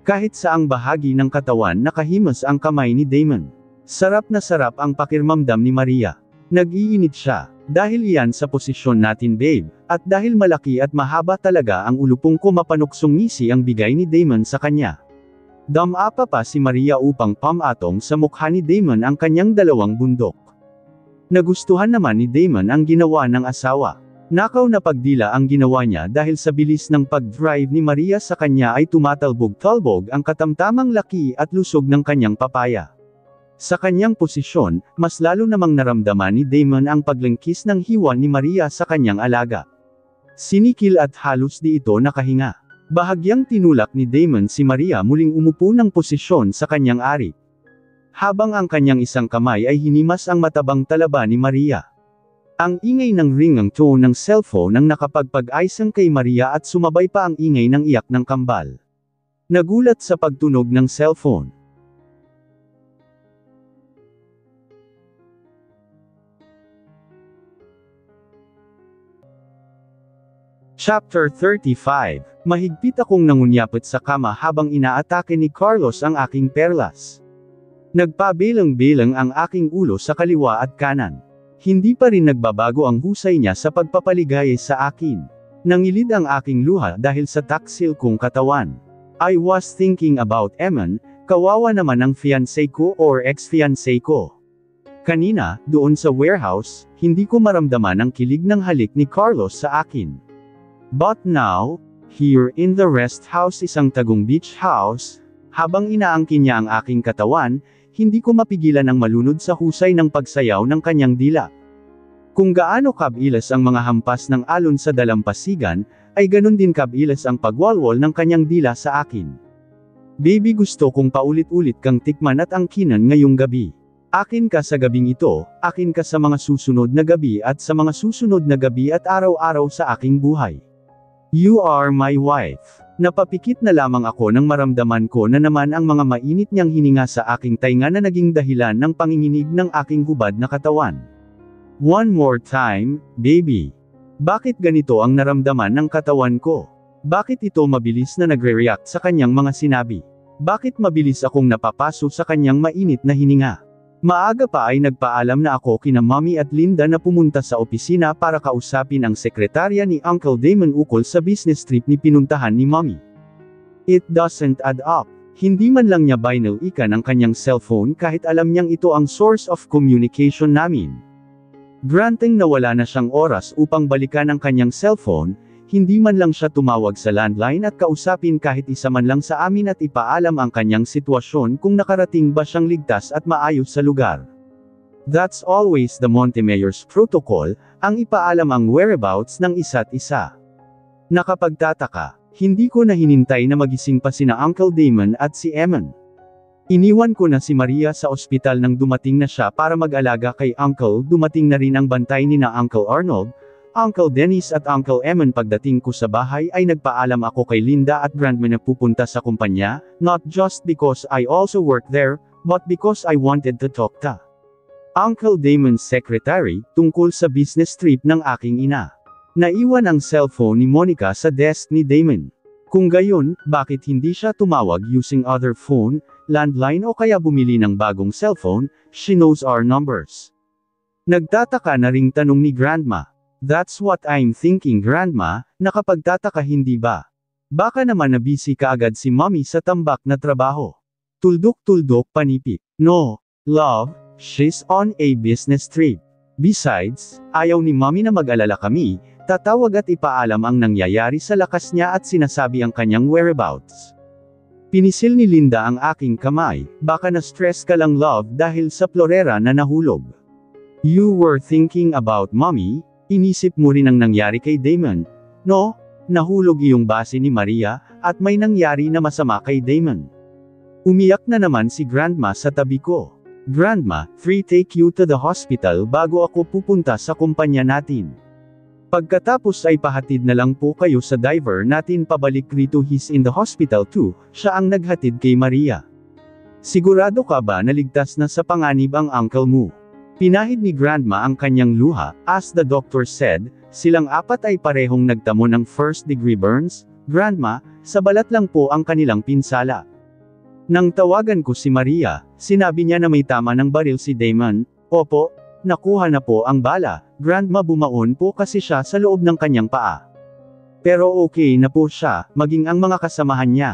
Kahit saang bahagi ng katawan nakahimas ang kamay ni Damon. Sarap na sarap ang pakiramdam ni Maria. Nag-iinit siya. Dahil iyan sa posisyon natin babe, at dahil malaki at mahaba talaga ang ulupong ko mapanuksong ngisi ang bigay ni Damon sa kanya. Dumapa pa si Maria upang pamatong sa mukha ni Damon ang kanyang dalawang bundok. Nagustuhan naman ni Damon ang ginawa ng asawa. Nakaw na pagdila ang ginawa niya dahil sa bilis ng pag-drive ni Maria sa kanya ay tumatalbog-talbog ang katamtamang laki at lusog ng kanyang papaya. Sa kanyang posisyon, mas lalo namang naramdaman ni Damon ang paglangkis ng hiwa ni Maria sa kanyang alaga. Sinikil at halos di ito nakahinga. Bahagyang tinulak ni Damon si Maria muling umupo ng posisyon sa kanyang ari. Habang ang kanyang isang kamay ay hinimas ang matabang talaba ni Maria. Ang ingay ng ringang tone ng cellphone ang nakapagpag-aisang kay Maria at sumabay pa ang ingay ng iyak ng kambal. Nagulat sa pagtunog ng cellphone. Chapter 35. Mahigpit akong nangunyapit sa kama habang inaatake ni Carlos ang aking perlas. Nagpabelang-belang ang aking ulo sa kaliwa at kanan. Hindi pa rin nagbabago ang husay niya sa pagpapaligaya sa akin. Nangilid ang aking luha dahil sa taksil kong katawan. I was thinking about Eman, kawawa naman ang fiancé ko or ex-fiancé ko. Kanina, doon sa warehouse, hindi ko maramdaman ang kilig ng halik ni Carlos sa akin. But now, here in the rest house, isang tagong beach house, habang inaangkin niya ang aking katawan, hindi ko mapigilan ang malunod sa husay ng pagsayaw ng kanyang dila. Kung gaano kabilas ang mga hampas ng alon sa dalampasigan, ay ganun din kabilas ang pagwalwal ng kanyang dila sa akin. Baby, gusto kong paulit-ulit kang tikman at angkinan ngayong gabi. Akin ka sa gabing ito, akin ka sa mga susunod na gabi at sa mga susunod na gabi at araw-araw sa aking buhay. You are my wife. Napapikit na lamang ako nang maramdaman ko na naman ang mga mainit niyang hininga sa aking tainga na naging dahilan ng panginginig ng aking hubad na katawan. One more time, baby. Bakit ganito ang naramdaman ng katawan ko? Bakit ito mabilis na nagre-react sa kanyang mga sinabi? Bakit mabilis akong napapaso sa kanyang mainit na hininga? Maaga pa ay nagpaalam na ako kina Mommy at Linda na pumunta sa opisina para kausapin ang sekretarya ni Uncle Damon ukol sa business trip ni pinuntahan ni Mommy. It doesn't add up. Hindi man lang niya binalikan ang kanyang cellphone kahit alam niyang ito ang source of communication namin. Granting na wala na siyang oras upang balikan ang kanyang cellphone, hindi man lang siya tumawag sa landline at kausapin kahit isa man lang sa amin at ipaalam ang kanyang sitwasyon kung nakarating ba siyang ligtas at maayos sa lugar. That's always the Montemayor's protocol, ang ipaalam ang whereabouts ng isa't isa. Nakapagtataka, hindi ko na hinintay na magising pa sina Uncle Damon at si Eman. Iniwan ko na si Maria sa ospital nang dumating na siya para mag-alaga kay Uncle. Dumating na rin ang bantay ni na Uncle Arnold, Uncle Dennis at Uncle Eman. Pagdating ko sa bahay ay nagpaalam ako kay Linda at Grandma na pupunta sa kumpanya, not just because I also work there, but because I wanted to talk to Uncle Damon's secretary, tungkol sa business trip ng aking ina. Naiwan ang cellphone ni Monica sa desk ni Damon. Kung gayon, bakit hindi siya tumawag using other phone, landline o kaya bumili ng bagong cellphone? She knows our numbers. Nagtataka na ring tanong ni Grandma. That's what I'm thinking, Grandma, nakapagtataka hindi ba? Baka naman na busy kaagad si Mommy sa tambak na trabaho. Tuldok-tuldok panipik. No, love, she's on a business trip. Besides, ayaw ni Mommy na mag-alala kami, tatawag at ipaalam ang nangyayari sa lakas niya at sinasabi ang kanyang whereabouts. Pinisil ni Linda ang aking kamay, baka na-stress ka lang love dahil sa florera na nahulog. You were thinking about Mommy? Inisip mo rin ang nangyari kay Damon? No, nahulog iyong base ni Maria, at may nangyari na masama kay Damon. Umiyak na naman si Grandma sa tabi ko. Grandma, take you to the hospital bago ako pupunta sa kumpanya natin. Pagkatapos ay pahatid na lang po kayo sa driver natin pabalik rito. He's in the hospital too, siya ang naghatid kay Maria. Sigurado ka ba na ligtas na sa panganib ang uncle mo? Pinahid ni Grandma ang kanyang luha, as the doctor said, silang apat ay parehong nagtamo ng first-degree burns. Grandma, sa balat lang po ang kanilang pinsala. Nang tawagan ko si Maria, sinabi niya na may tama ng baril si Damon. Opo, nakuha na po ang bala, Grandma bumaon po kasi siya sa loob ng kanyang paa. Pero okay na po siya, maging ang mga kasamahan niya.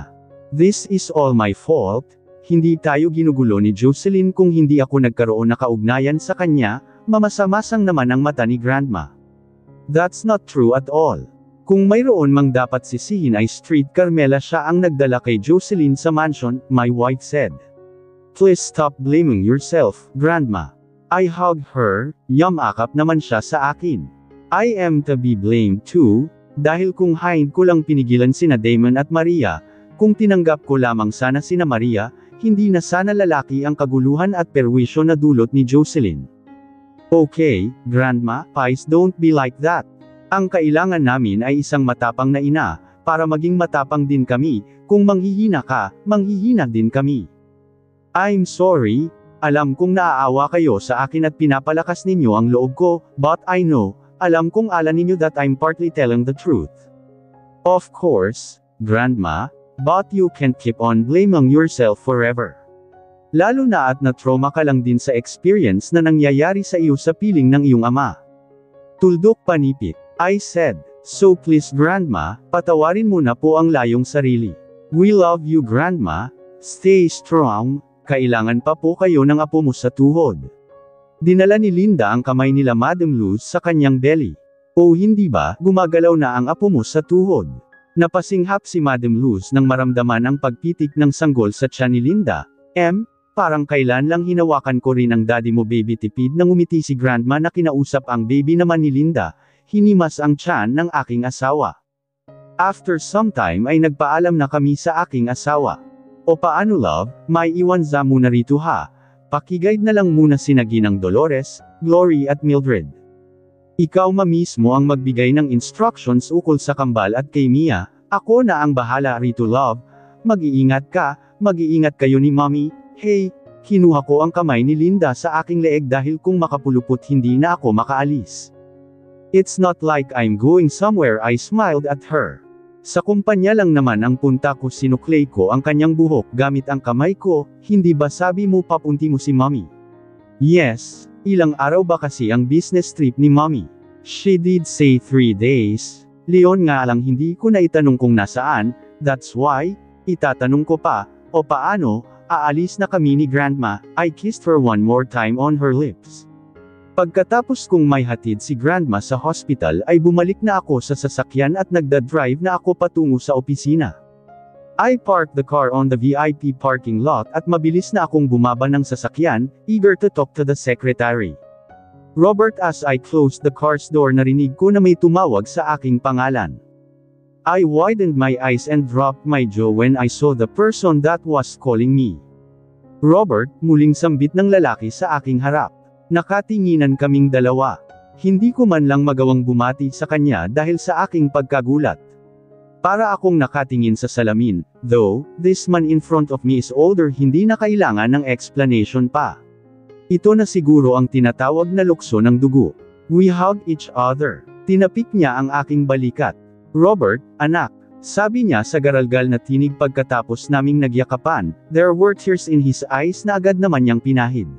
This is all my fault. Hindi tayo ginugulo ni Jocelyn kung hindi ako nagkaroon na kaugnayan sa kanya, mamasa-masang naman ang mata ni Grandma. That's not true at all. Kung mayroon mang dapat sisihin ay Street Carmela siya ang nagdala kay Jocelyn sa mansion, my wife said. Please stop blaming yourself, Grandma. I hugged her, yamakap naman siya sa akin. I am to be blamed too, dahil kung hind ko lang pinigilan sina Damon at Maria, kung tinanggap ko lamang sana sina Maria, hindi na sana lalaki ang kaguluhan at perwisyo na dulot ni Jocelyn. Okay, Grandma, please don't be like that. Ang kailangan namin ay isang matapang na ina, para maging matapang din kami, kung manghihina ka, manghihina din kami. I'm sorry, alam kong naaawa kayo sa akin at pinapalakas ninyo ang loob ko, but I know, alam kong ala ninyo that I'm partly telling the truth. Of course, Grandma, but you can't keep on blaming yourself forever. Lalo na at na-trauma ka lang din sa experience na nangyayari sa iyo sa piling ng iyong ama. Tuldok panipit, I said, so please Grandma, patawarin mo na po ang layong sarili. We love you Grandma, stay strong, kailangan pa po kayo ng apo mo sa tuhod. Dinala ni Linda ang kamay nila Madam Luz sa kanyang belly. O hindi ba, gumagalaw na ang apo mo sa tuhod. Napasinghap si Madam Luz nang maramdaman ang pagpitik ng sanggol sa tiyan ni Linda. Parang kailan lang hinawakan ko rin ang daddy mo baby tipid nang umiti si Grandma na kinausap ang baby naman ni Linda, hinimas ang tiyan ng aking asawa. After some time ay nagpaalam na kami sa aking asawa. O paano love, may iwan za muna rito ha. Pakiguide na lang muna sina Ginang Dolores, Glory at Mildred. Ikaw mismo ang magbigay ng instructions ukol sa kambal at kay Mia, ako na ang bahala rito love. Mag-iingat ka, mag-iingat kayo ni Mommy. Hey, kinuha ko ang kamay ni Linda sa aking leeg dahil kung makapulupot hindi na ako makaalis. It's not like I'm going somewhere, I smiled at her. Sa kumpanya lang naman ang punta ko, sinuklay ko ang kanyang buhok gamit ang kamay ko, hindi ba sabi mo papunti mo si Mommy? Yes, ilang araw ba kasi ang business trip ni Mommy? She did say 3 days. Leon nga lang hindi ko na itanong kung nasaan, that's why, itatanong ko pa, o paano, aalis na kami ni Grandma, I kissed her one more time on her lips. Pagkatapos kong may hatid si Grandma sa hospital ay bumalik na ako sa sasakyan at nagda-drive na ako patungo sa opisina. I parked the car on the VIP parking lot at mabilis na akong bumaba ng sasakyan, eager to talk to the secretary. Robert, as I closed the car's door narinig ko na may tumawag sa aking pangalan. I widened my eyes and dropped my jaw when I saw the person that was calling me. Robert, muling sambit ng lalaki sa aking harap. Nakatinginan kaming dalawa. Hindi ko man lang magawang bumati sa kanya dahil sa aking pagkagulat. Para akong nakatingin sa salamin, though, this man in front of me is older, hindi na kailangan ng explanation pa. Ito na siguro ang tinatawag na lukso ng dugo. We hugged each other. Tinapik niya ang aking balikat. Robert, anak, sabi niya sa garalgal na tinig pagkatapos naming nagyakapan, there were tears in his eyes na agad naman niyang pinahid.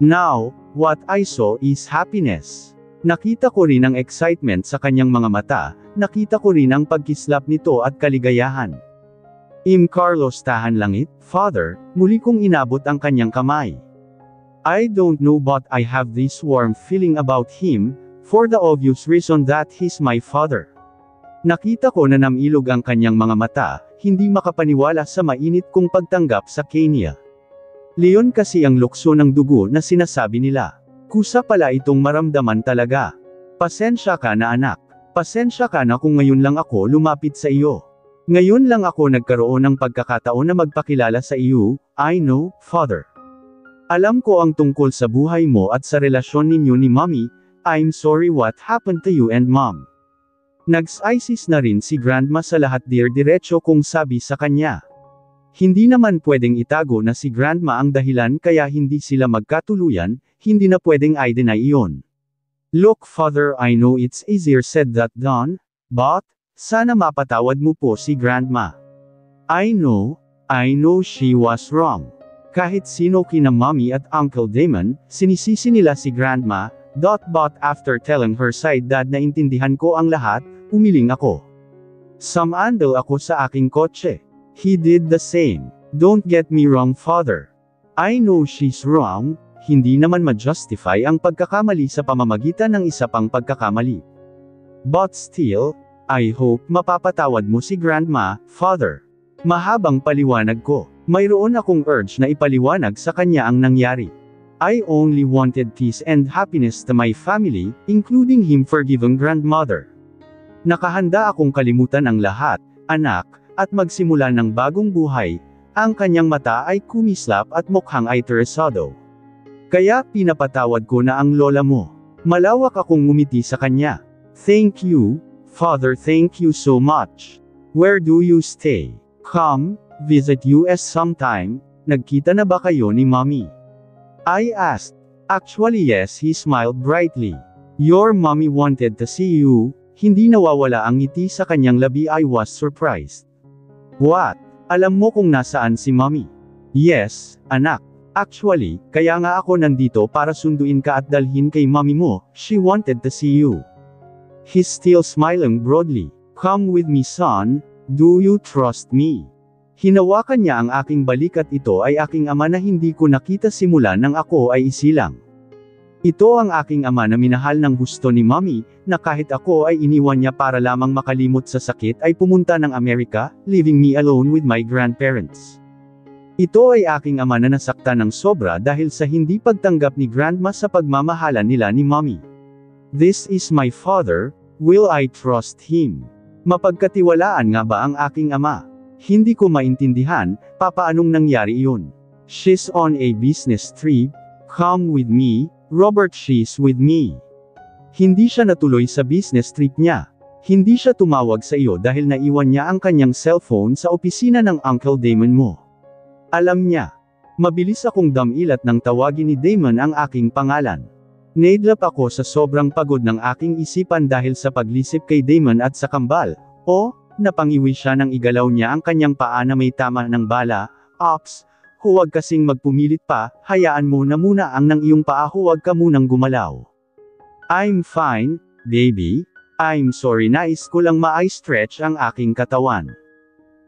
Now, what I saw is happiness. Nakita ko rin ang excitement sa kanyang mga mata, nakita ko rin ang pagkislap nito at kaligayahan. Carlos tahan langit, Father, muli kong inabot ang kanyang kamay. I don't know but I have this warm feeling about him, for the obvious reason that he's my father. Nakita ko na namilog ang kanyang mga mata, hindi makapaniwala sa mainit kong pagtanggap sa Kenya. Leon kasi ang lukso ng dugo na sinasabi nila. Kusa pala itong maramdaman talaga. Pasensya ka na anak. Pasensya ka na kung ngayon lang ako lumapit sa iyo. Ngayon lang ako nagkaroon ng pagkakataon na magpakilala sa iyo, I know, Father. Alam ko ang tungkol sa buhay mo at sa relasyon ninyo ni Mommy, I'm sorry what happened to you and Mom. Nag-ISIS na rin si Grandma sa lahat diretso kung sabi sa kanya. Hindi naman pwedeng itago na si Grandma ang dahilan kaya hindi sila magkatuluyan, hindi na pwedeng i-deny iyon. Look Father, I know it's easier said than done, but, sana mapatawad mo po si Grandma. I know she was wrong. Kahit sino kina Mommy at Uncle Damon, sinisisi nila si Grandma. After telling her side na intindihan ko ang lahat, umiling ako. Sumandal ako sa aking kotse. He did the same. Don't get me wrong, Father. I know she's wrong, hindi naman ma-justify ang pagkakamali sa pamamagitan ng isa pang pagkakamali. But still, I hope mapapatawad mo si Grandma, Father. Mahabang paliwanag ko. Mayroon akong urge na ipaliwanag sa kanya ang nangyari. I only wanted peace and happiness to my family, including him forgiving grandmother. Nakahanda akong kalimutan ang lahat, anak, at magsimula ng bagong buhay. Ang kanyang mata ay kumislap at mukhang ay teresado. Kaya pinapatawad ko na ang lola mo. Malawak akong ngumiti sa kanya. Thank you, Father, thank you so much. Where do you stay? Come, visit US sometime. Nagkita na ba kayo ni Mommy? I asked. Actually yes, he smiled brightly. Your mommy wanted to see you. Hindi nawawala ang ngiti sa kanyang labi. I was surprised. What? Alam mo kung nasaan si Mommy? Yes, anak. Actually, kaya nga ako nandito para sunduin ka at dalhin kay Mommy mo. She wanted to see you. He's still smiling broadly. Come with me, son. Do you trust me? Hinawakan niya ang aking balik at ito ay aking ama na hindi ko nakita simula nang ako ay isilang. Ito ang aking ama na minahal ng gusto ni Mommy, na kahit ako ay iniwan niya para lamang makalimot sa sakit ay pumunta ng Amerika, leaving me alone with my grandparents. Ito ay aking ama na nasaktan ng sobra dahil sa hindi pagtanggap ni Grandma sa pagmamahalan nila ni Mommy. This is my father, will I trust him? Mapagkatiwalaan nga ba ang aking ama? Hindi ko maintindihan, papaanong nangyari iyon. She's on a business trip. Come with me, Robert, she's with me. Hindi siya natuloy sa business trip niya. Hindi siya tumawag sa iyo dahil naiwan niya ang kanyang cellphone sa opisina ng Uncle Damon mo. Alam niya. Mabilis akong damilat nang tawagin ni Damon ang aking pangalan. Naidlap ako sa sobrang pagod ng aking isipan dahil sa paglisip kay Damon at sa kambal. Napangiwi siya nang igalaw niya ang kanyang paa na may tama ng bala. Ops, huwag kasing magpumilit pa, hayaan mo na muna ang ng iyong paa, huwag ka munang gumalaw. I'm fine, baby. I'm sorry, nais ko lang ma-stretch ang aking katawan.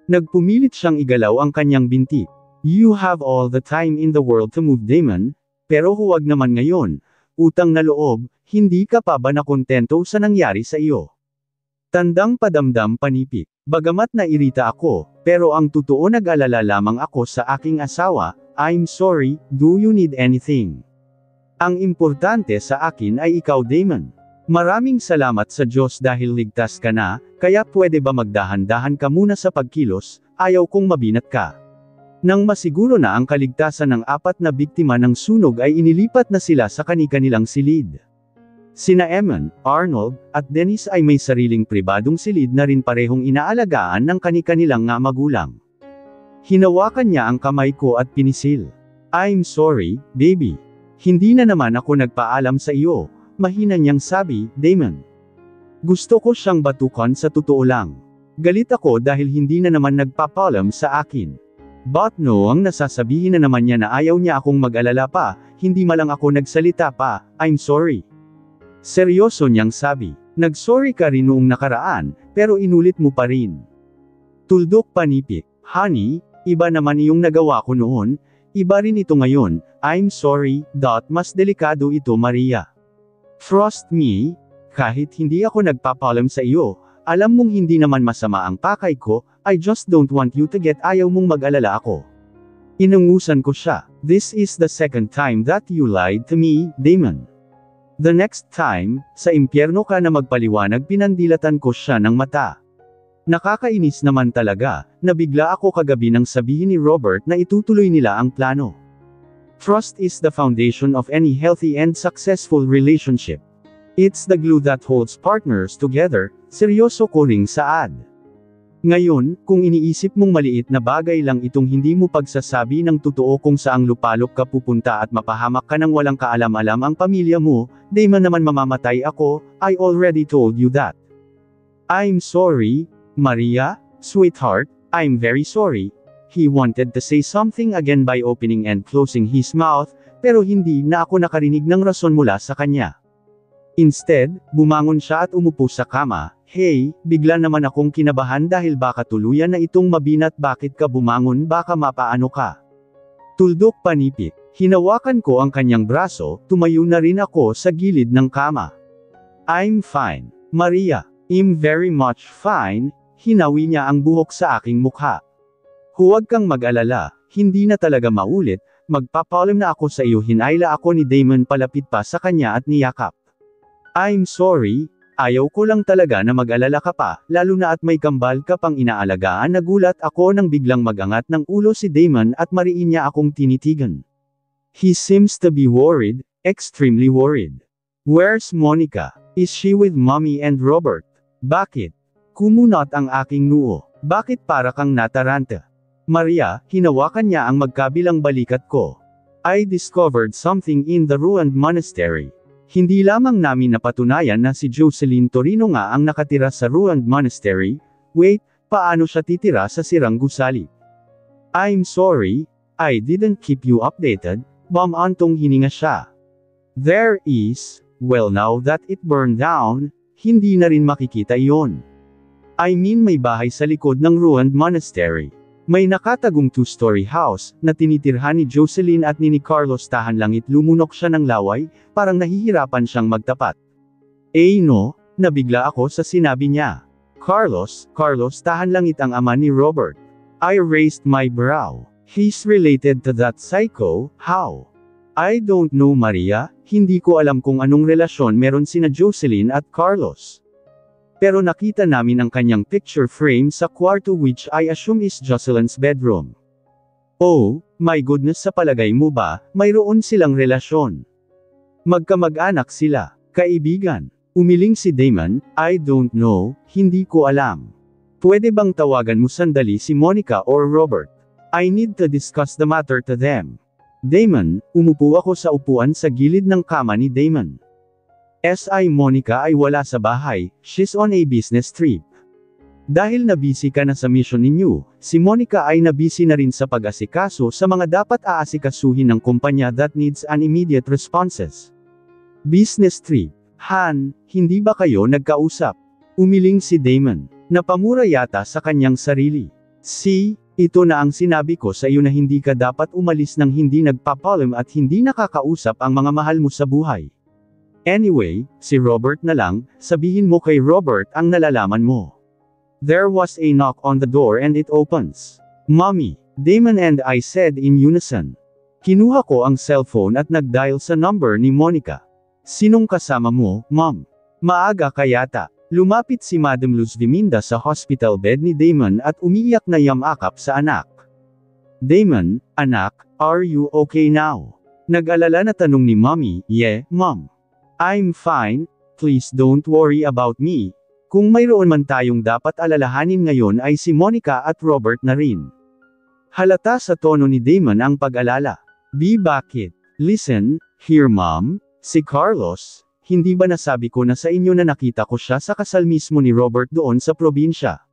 Nagpumilit siyang igalaw ang kanyang binti. You have all the time in the world to move, Damon, pero huwag naman ngayon. Utang na loob, hindi ka pa ba nakontento sa nangyari sa iyo? Tandang padamdam panipik. Bagamat nairita ako, pero ang totoo nag-alala lamang ako sa aking asawa. I'm sorry, do you need anything? Ang importante sa akin ay ikaw, Damon. Maraming salamat sa Diyos dahil ligtas ka na, kaya pwede ba magdahan-dahan ka muna sa pagkilos, ayaw kong mabinat ka. Nang masiguro na ang kaligtasan ng 4 na biktima ng sunog ay inilipat na sila sa kani-kanilang silid. Sina Eman, Arnold, at Dennis ay may sariling pribadong silid na rin parehong inaalagaan ng kani-kanilang nga magulang. Hinawakan niya ang kamay ko at pinisil. I'm sorry, baby. Hindi na naman ako nagpaalam sa iyo, mahina niyang sabi, Damon. Gusto ko siyang batukan sa totoo lang. Galit ako dahil hindi na naman nagpapaalam sa akin. But no, ang nasasabihin na naman niya na ayaw niya akong mag-alala pa, hindi malang ako nagsalita pa, I'm sorry. Seryoso niyang sabi. Nag-sorry ka rin noong nakaraan, pero inulit mo pa rin. Tuldok panipik. Honey, iba naman iyong nagawa ko noon, iba rin ito ngayon. I'm sorry, mas delikado ito, Maria. Trust me, kahit hindi ako nagpapaalam sa iyo, alam mong hindi naman masama ang pakay ko, I just don't want you to get ayaw mong mag-alala ako. Inungusan ko siya. This is the second time that you lied to me, Damon. The next time, sa impyerno ka na magpaliwanag, pinandilatan ko siya ng mata. Nakakainis naman talaga, nabigla ako kagabi nang sabihin ni Robert na itutuloy nila ang plano. Trust is the foundation of any healthy and successful relationship. It's the glue that holds partners together, seryoso ko ring saad. Ngayon, kung iniisip mong maliit na bagay lang itong hindi mo pagsasabi ng totoo kung saang lupalop ka pupunta at mapahamak ka nang walang kaalam-alam ang pamilya mo, Damon naman mamamatay ako, I already told you that. I'm sorry, Maria, sweetheart, I'm very sorry. He wanted to say something again by opening and closing his mouth, pero hindi na ako nakarinig ng rason mula sa kanya. Instead, bumangon siya at umupo sa kama. Hey, bigla naman akong kinabahan dahil baka tuluyan na itong mabinat. Bakit ka bumangon? Baka mapaano ka? Tuldok panipik. Hinawakan ko ang kanyang braso, tumayo na rin ako sa gilid ng kama. I'm fine, Maria. I'm very much fine. Hinawi niya ang buhok sa aking mukha. Huwag kang mag-alala, hindi na talaga maulit, magpapalim na ako sa iyo. Hinayla ako ni Damon palapit pa sa kanya at niyakap. I'm sorry, ayaw ko lang talaga na mag-alala ka pa, lalo na at may kambal ka pang inaalagaan. Nagulat ako nang biglang magangat ng ulo si Damon at mariin niya akong tinitigan. He seems to be worried, extremely worried. Where's Monica? Is she with Mommy and Robert? Bakit? Kumunot ang aking noo. Bakit para kang nataranta? Maria, hinawakan niya ang magkabilang balikat ko. I discovered something in the ruined monastery. Hindi lamang namin napatunayan na si Jocelyn Torino nga ang nakatira sa ruined monastery. Wait, paano siya titira sa sirang gusali? I'm sorry, I didn't keep you updated. Antong hininga siya. There is, well now that it burned down, hindi na rin makikita iyon. I mean may bahay sa likod ng ruined monastery. May nakatagong two-story house, na tinitirhan ni Jocelyn at ni Carlos. Tahan langit. Lumunok siya ng laway, parang nahihirapan siyang magtapat. No, nabigla ako sa sinabi niya. Carlos, tahan langit ang ama ni Robert. I raised my brow. He's related to that psycho, how? I don't know Maria, hindi ko alam kung anong relasyon meron sina Jocelyn at Carlos. Pero nakita namin ang kanyang picture frame sa kwarto, which I assume is Jocelyn's bedroom. Oh, my goodness, sa palagay mo ba, mayroon silang relasyon? Magkamag-anak sila, kaibigan? Umiling si Damon. I don't know, hindi ko alam. Pwede bang tawagan mo sandali si Monica or Robert? I need to discuss the matter to them. Damon, umupo ako sa upuan sa gilid ng kama ni Damon. Si Monica ay wala sa bahay, she's on a business trip. Dahil nabisi ka na sa mission ninyo, si Monica ay nabisi na rin sa pag-asikaso sa mga dapat aasikasuhin ng kumpanya that needs an immediate responses. Business trip. Han, hindi ba kayo nagkausap? Umiling si Damon. Napamura yata sa kanyang sarili. Ito na ang sinabi ko sa iyo na hindi ka dapat umalis nang hindi nagpapalim at hindi nakakausap ang mga mahal mo sa buhay. Anyway, si Robert na lang, sabihin mo kay Robert ang nalalaman mo. There was a knock on the door and it opens. Mommy, Damon and I said in unison. Kinuha ko ang cellphone at nag-dial sa number ni Monica. Sinong kasama mo, Mom? Maaga ka yata. Lumapit si Madam Luz Viminda sa hospital bed ni Damon at umiiyak na yamakap sa anak. Damon, anak, are you okay now? Nag-alala na tanong ni Mommy. Yeah, Mom. I'm fine, please don't worry about me. Kung mayroon man tayong dapat alalahanin ngayon ay si Monica at Robert na rin. Halata sa tono ni Damon ang pag-alala. Bakit? Listen, here Mom, si Carlos, hindi ba nasabi ko na sa inyo na nakita ko siya sa kasal mismo ni Robert doon sa probinsya?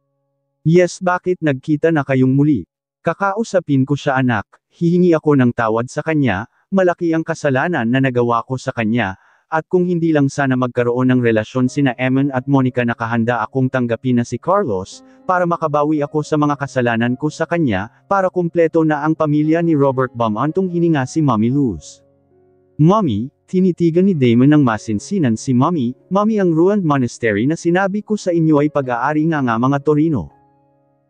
Yes, bakit nagkita na kayong muli? Kakausapin ko siya anak, hihingi ako ng tawad sa kanya, malaki ang kasalanan na nagawa ko sa kanya. At kung hindi lang sana magkaroon ng relasyon sina Eman at Monica, nakahanda akong tanggapin na si Carlos, para makabawi ako sa mga kasalanan ko sa kanya, para kumpleto na ang pamilya ni Robert. Antong hininga si Mommy Luz. Mommy, tinitigan ni Damon ng masinsinan si Mommy. Mommy, ang ruined monastery na sinabi ko sa inyo ay pag-aari nga mga Torino.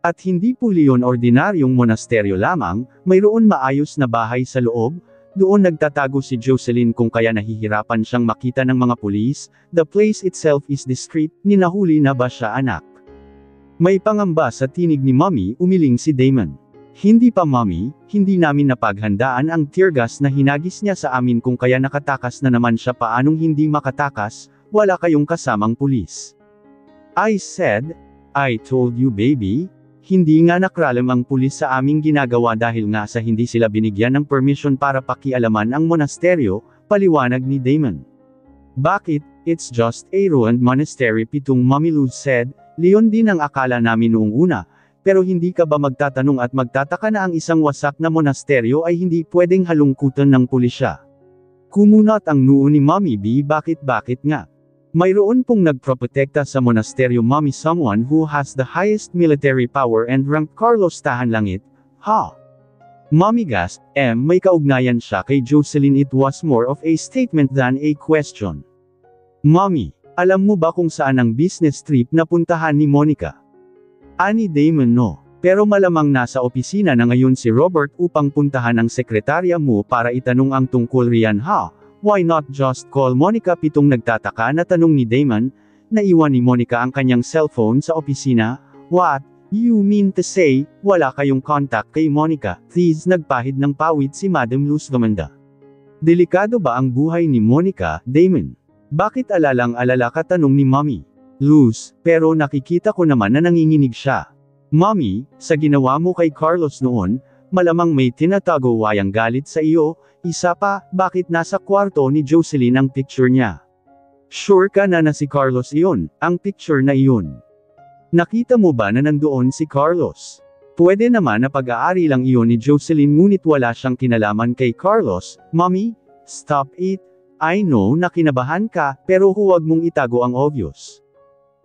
At hindi po liyon ordinaryong monasteryo lamang, mayroon maayos na bahay sa loob. Doon nagtatago si Jocelyn kung kaya nahihirapan siyang makita ng mga pulis. The place itself is discreet. Ninahuli na ba siya anak? May pangamba sa tinig ni Mommy. Umiling si Damon. Hindi pa Mommy, hindi namin napaghandaan ang tear gas na hinagis niya sa amin kung kaya nakatakas na naman siya. Paanong hindi makatakas? Wala kayong kasamang pulis. I said, I told you baby. Hindi nga nakralam ang pulis sa aming ginagawa dahil nga sa hindi sila binigyan ng permission para pakialaman ang monasteryo, paliwanag ni Damon. Bakit? It's just a ruined monastery, pitong Mommy Luz said. Leon din ang akala namin noong una, pero hindi ka ba magtatanong at magtataka na ang isang wasak na monasteryo ay hindi pwedeng halungkutan ng pulisya? Kumunat ang noo ni Mommy B. Bakit nga? Mayroon pong nagproprotekta sa monasteryo Mommy, someone who has the highest military power and rank. Carlos tahan langit, ha? Mommy gasped, may kaugnayan siya kay Jocelyn. It was more of a statement than a question. Mommy, alam mo ba kung saan ang business trip na puntahan ni Monica? Ani Damon. No. Pero malamang nasa opisina na ngayon si Robert upang puntahan ang sekretarya mo para itanong ang tungkol riyan, ha? Why not just call Monica? Pitong nagtataka na tanong ni Damon. Naiwan ni Monica ang kanyang cellphone sa opisina. What? You mean to say, wala kayong contact kay Monica? Please, nagpahid ng pawid si Madam Luz Gomenda. Delikado ba ang buhay ni Monica, Damon? Bakit alalang-alala ka? Tanong ni Mommy Luz, pero nakikita ko naman na nanginginig siya. Mommy, sa ginawa mo kay Carlos noon, malamang may tinatago wayang galit sa iyo. Isa pa, bakit nasa kwarto ni Jocelyn ang picture niya? Sure ka na si Carlos iyon, ang picture na iyon? Nakita mo ba na nandoon si Carlos? Pwede naman na pag-aari lang iyon ni Jocelyn ngunit wala siyang kinalaman kay Carlos. Mommy, stop it. I know na kinabahan ka, pero huwag mong itago ang obvious.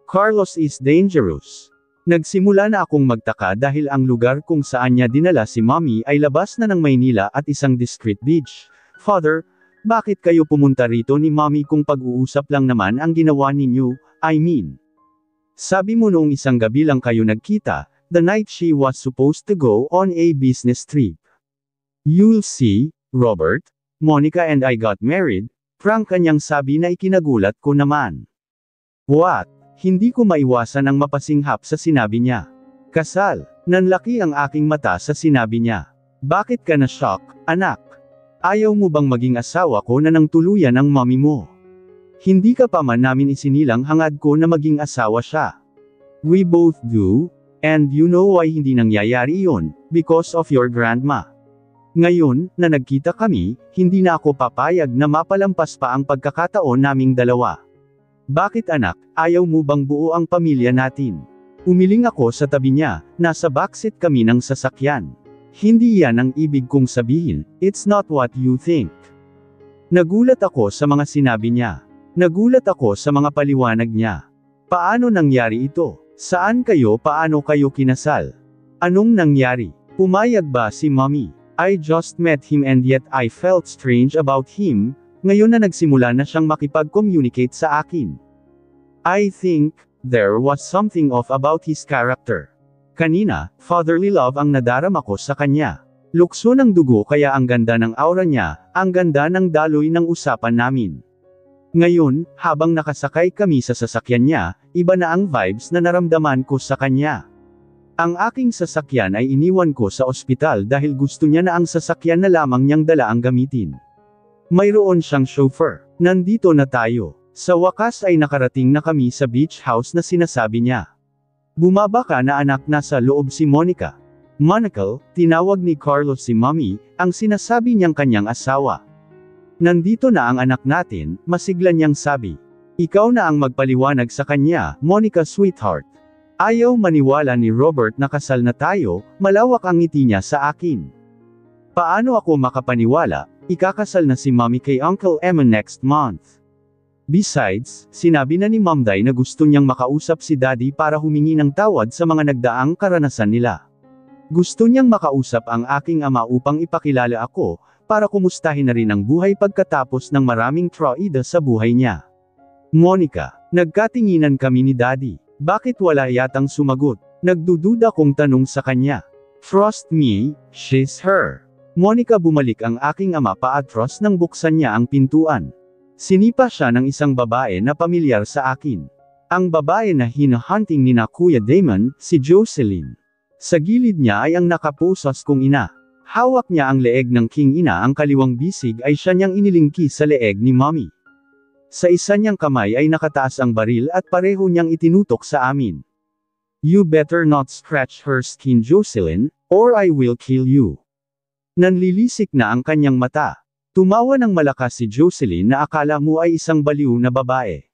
Carlos is dangerous. Nagsimula na akong magtaka dahil ang lugar kung saan niya dinala si Mommy ay labas na ng Maynila at isang discreet beach. Father, bakit kayo pumunta rito ni Mommy kung pag-uusap lang naman ang ginawa ninyo? I mean, sabi mo noong isang gabi lang kayo nagkita, the night she was supposed to go on a business trip. You'll see, Robert, Monica and I got married. Prank kanyang sabi na ikinagulat ko naman. What? Hindi ko maiwasan ang mapasinghap sa sinabi niya. Kasal. Nanlaki ang aking mata sa sinabi niya. Bakit ka na-shock, anak? Ayaw mo bang maging asawa ko na nang tuluyan ng mommy mo? Hindi ka pa man namin isinilang hangad ko na maging asawa siya. We both do, and you know why hindi nangyayari iyon, because of your grandma. Ngayon, na nagkita kami, hindi na ako papayag na mapalampas pa ang pagkakataon naming dalawa. Bakit anak, ayaw mo bang buo ang pamilya natin? Umiling ako sa tabi niya, nasa backseat kami ng sasakyan. Hindi yan ang ibig kong sabihin, it's not what you think. Nagulat ako sa mga sinabi niya. Nagulat ako sa mga paliwanag niya. Paano nangyari ito? Saan kayo? Paano kayo kinasal? Anong nangyari? Pumayag ba si Mommy? I just met him and yet I felt strange about him. Ngayon na nagsimula na siyang makipag-communicate sa akin. I think, there was something off about his character. Kanina, fatherly love ang nadarama ko sa kanya. Lukso ng dugo kaya ang ganda ng aura niya, ang ganda ng daloy ng usapan namin. Ngayon, habang nakasakay kami sa sasakyan niya, iba na ang vibes na naramdaman ko sa kanya. Ang aking sasakyan ay iniwan ko sa ospital dahil gusto niya na ang sasakyan na lamang niyang dala ang gamitin. Mayroon siyang chauffeur. Nandito na tayo. Sa wakas ay nakarating na kami sa beach house na sinasabi niya. Bumaba ka na anak, nasa loob si Monica. Monacle, tinawag ni Carlos si Mommy, ang sinasabi niyang kanyang asawa. Nandito na ang anak natin, masigla niyang sabi. Ikaw na ang magpaliwanag sa kanya, Monica sweetheart. Ayaw maniwala ni Robert na kasal na tayo, malawak ang ngiti niya sa akin. Paano ako makapaniwala? Ikakasal na si Mommy kay Uncle Eman next month. Besides, sinabi na ni Momday na gusto niyang makausap si Daddy para humingi ng tawad sa mga nagdaang karanasan nila. Gusto niyang makausap ang aking ama upang ipakilala ako, para kumustahin na rin ang buhay pagkatapos ng maraming traida sa buhay niya. Monica, nagkatinginan kami ni Daddy. Bakit wala yatang sumagot? Nagdududa kong tanong sa kanya. Trust me, she's her. Monica, bumalik ang aking ama paatros nang buksan niya ang pintuan. Sinipa siya ng isang babae na pamilyar sa akin. Ang babae na hinahunting ni na Kuya Damon, si Jocelyn. Sa gilid niya ay ang nakapusas kong ina. Hawak niya ang leeg ng king ina, ang kaliwang bisig ay siya niyang inilingki sa leeg ni Mommy. Sa isa niyang kamay ay nakataas ang baril at pareho niyang itinutok sa amin. You better not scratch her skin, Jocelyn, or I will kill you. Nanlilisik na ang kanyang mata. Tumawa ng malakas si Jocelyn na akala mo ay isang baliw na babae.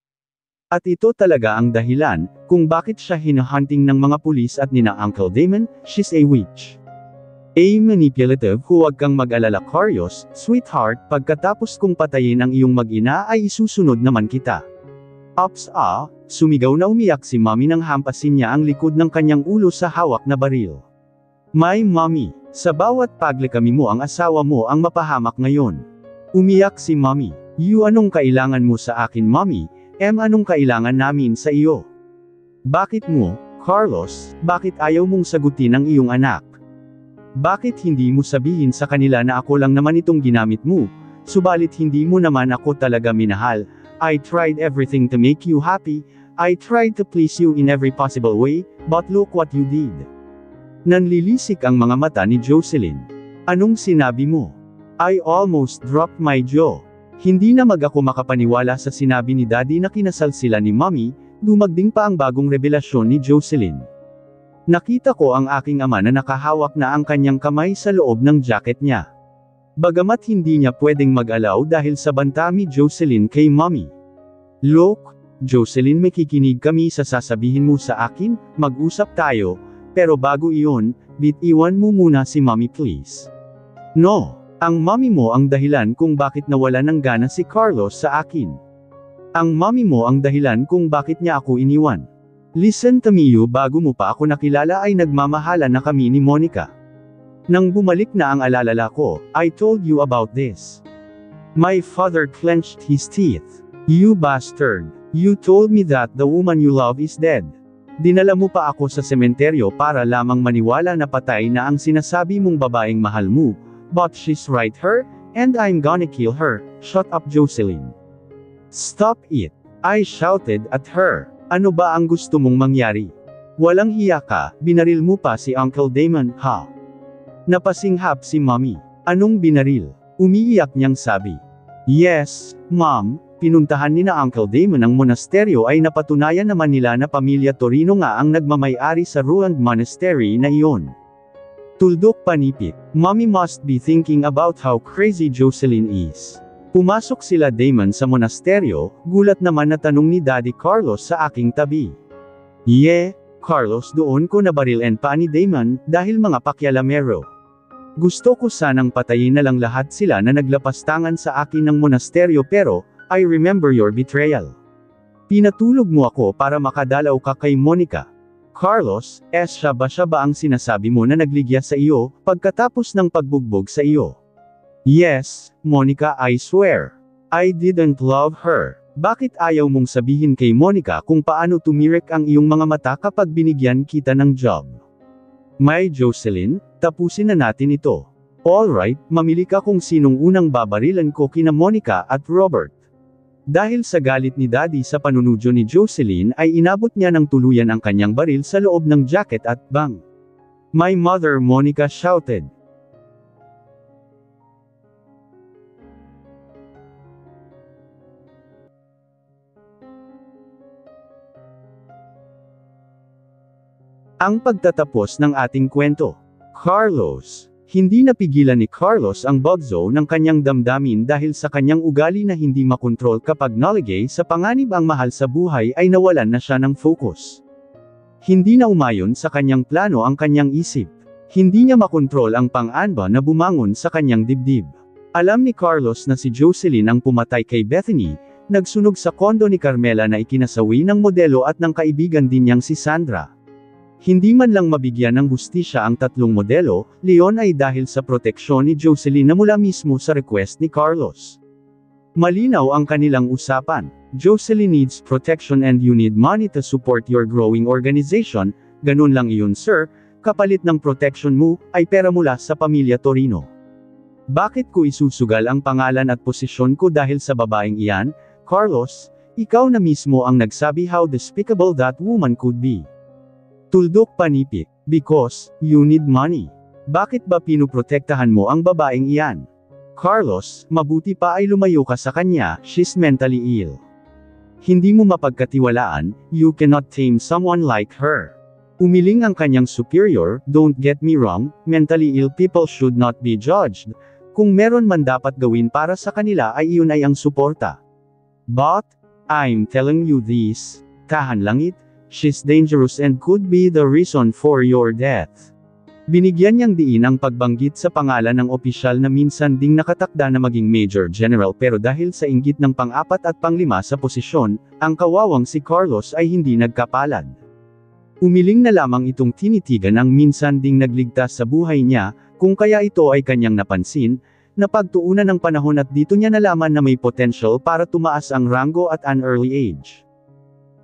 At ito talaga ang dahilan, kung bakit siya hinahunting ng mga pulis at nina Uncle Damon. She's a witch. A manipulative. Huwag kang mag-alala Carlos, sweetheart, pagkatapos kong patayin ang iyong mag-ina ay isusunod naman kita. Ops sumigaw na umiyak si Mommy nang hampasin niya ang likod ng kanyang ulo sa hawak na baril. My mommy, sa bawat paglikami mo ang asawa mo ang mapahamak ngayon. Umiyak si Mommy. You anong kailangan mo sa akin Mommy? Anong kailangan namin sa iyo? Bakit mo, Carlos, bakit ayaw mong sagutin ang iyong anak? Bakit hindi mo sabihin sa kanila na ako lang naman itong ginamit mo, subalit hindi mo naman ako talaga minahal? I tried everything to make you happy, I tried to please you in every possible way, but look what you did. Nanlilisik ang mga mata ni Jocelyn. Anong sinabi mo? I almost dropped my jaw. Hindi na ako makapaniwala sa sinabi ni Daddy na kinasal sila ni Mommy. Dumagding pa ang bagong revelasyon ni Jocelyn. Nakita ko ang aking ama na nakahawak na ang kanyang kamay sa loob ng jacket niya. Bagamat hindi niya pwedeng mag-alaw dahil sa banta ni Jocelyn kay Mommy. Look, Jocelyn, makikinig kami sa sasabihin mo sa akin, mag-usap tayo, pero bago iyon, bitiwan mo muna si Mommy please. No. Ang mommy mo ang dahilan kung bakit nawala ng gana si Carlos sa akin. Ang mommy mo ang dahilan kung bakit niya ako iniwan. Listen to me you, bago mo pa ako nakilala ay nagmamahala na kami ni Monica. Nang bumalik na ang alalala ko, I told you about this. My father clenched his teeth. You bastard. You told me that the woman you love is dead. Dinala mo pa ako sa sementeryo para lamang maniwala na patay na ang sinasabi mong babaeng mahal mo. But she's right and I'm gonna kill her. Shut up Jocelyn. Stop it. I shouted at her. Ano ba ang gusto mong mangyari? Walang hiya ka, binaril mo pa si Uncle Damon, ha? Napasinghap si Mommy. Anong binaril? Umiiyak niyang sabi. Yes, Mom, pinuntahan ni na Uncle Damon ang monasteryo ay napatunayan naman nila na pamilya Torino nga ang nagmamay-ari sa ruined monastery na iyon. Tuldok panipit. Mommy must be thinking about how crazy Jocelyn is. Pumasok sila Damon sa monasteryo, gulat naman na tanong ni Daddy Carlos sa aking tabi. Carlos, doon ko nabarilin pa ni Damon, dahil mga pakyalamero. Gusto ko sanang patayin na lang lahat sila na naglapastangan sa akin ng monasteryo pero, I remember your betrayal. Pinatulog mo ako para makadalaw ka kay Monica. Carlos, siya ba ang sinasabi mo na nagligya sa iyo, pagkatapos ng pagbugbog sa iyo? Yes, Monica, I swear. I didn't love her. Bakit ayaw mong sabihin kay Monica kung paano tumirek ang iyong mga mata kapag binigyan kita ng job? May Jocelyn, tapusin na natin ito. Alright, mamili ka kung sinong unang babarilan ko kina Monica at Robert. Dahil sa galit ni Daddy sa panunudyo ni Jocelyn ay inabot niya ng tuluyan ang kanyang baril sa loob ng jacket at bang. My mother, Monica shouted. Ang pagtatapos ng ating kwento. Carlos. Hindi napigilan ni Carlos ang bugzo ng kanyang damdamin dahil sa kanyang ugali na hindi makontrol kapag naligay sa panganib ang mahal sa buhay ay nawalan na siya ng focus. Hindi na umayon sa kanyang plano ang kanyang isip. Hindi niya makontrol ang pang-anba na bumangon sa kanyang dibdib. Alam ni Carlos na si Jocelyn ang pumatay kay Bethany, nagsunog sa kondo ni Carmela na ikinasawi ng modelo at ng kaibigan din niyang si Sandra. Hindi man lang mabigyan ng hustisya ang tatlong modelo, Leon ay dahil sa proteksyon ni Jocelyn na mula mismo sa request ni Carlos. Malinaw ang kanilang usapan. Jocelyn needs protection and you need money to support your growing organization, ganun lang iyon sir, kapalit ng protection mo, ay pera mula sa pamilya Torino. Bakit ko isusugal ang pangalan at posisyon ko dahil sa babaeng iyan, Carlos? Ikaw na mismo ang nagsabi how despicable that woman could be. Tuldok panipik, because, you need money. Bakit ba pinuprotektahan mo ang babaeng iyan? Carlos, mabuti pa ay lumayo ka sa kanya, she's mentally ill. Hindi mo mapagkatiwalaan, you cannot tame someone like her. Umiling ang kanyang superior, don't get me wrong, mentally ill people should not be judged. Kung meron man dapat gawin para sa kanila ay iyon ay ang suporta. But, I'm telling you this, tahan lang it, she's dangerous and could be the reason for your death. Binigyan niyang diin ang pagbanggit sa pangalan ng opisyal na minsan ding nakatakda na maging Major General pero dahil sa inggit ng pang-4 at pang-5 sa posisyon, ang kawawang si Carlos ay hindi nagkapalad. Umiling na lamang itong tinitigan ang minsan ding nagligtas sa buhay niya, kung kaya ito ay kanyang napansin, na pagtuunan ng panahon at dito niya nalaman na may potential para tumaas ang rango at an early age.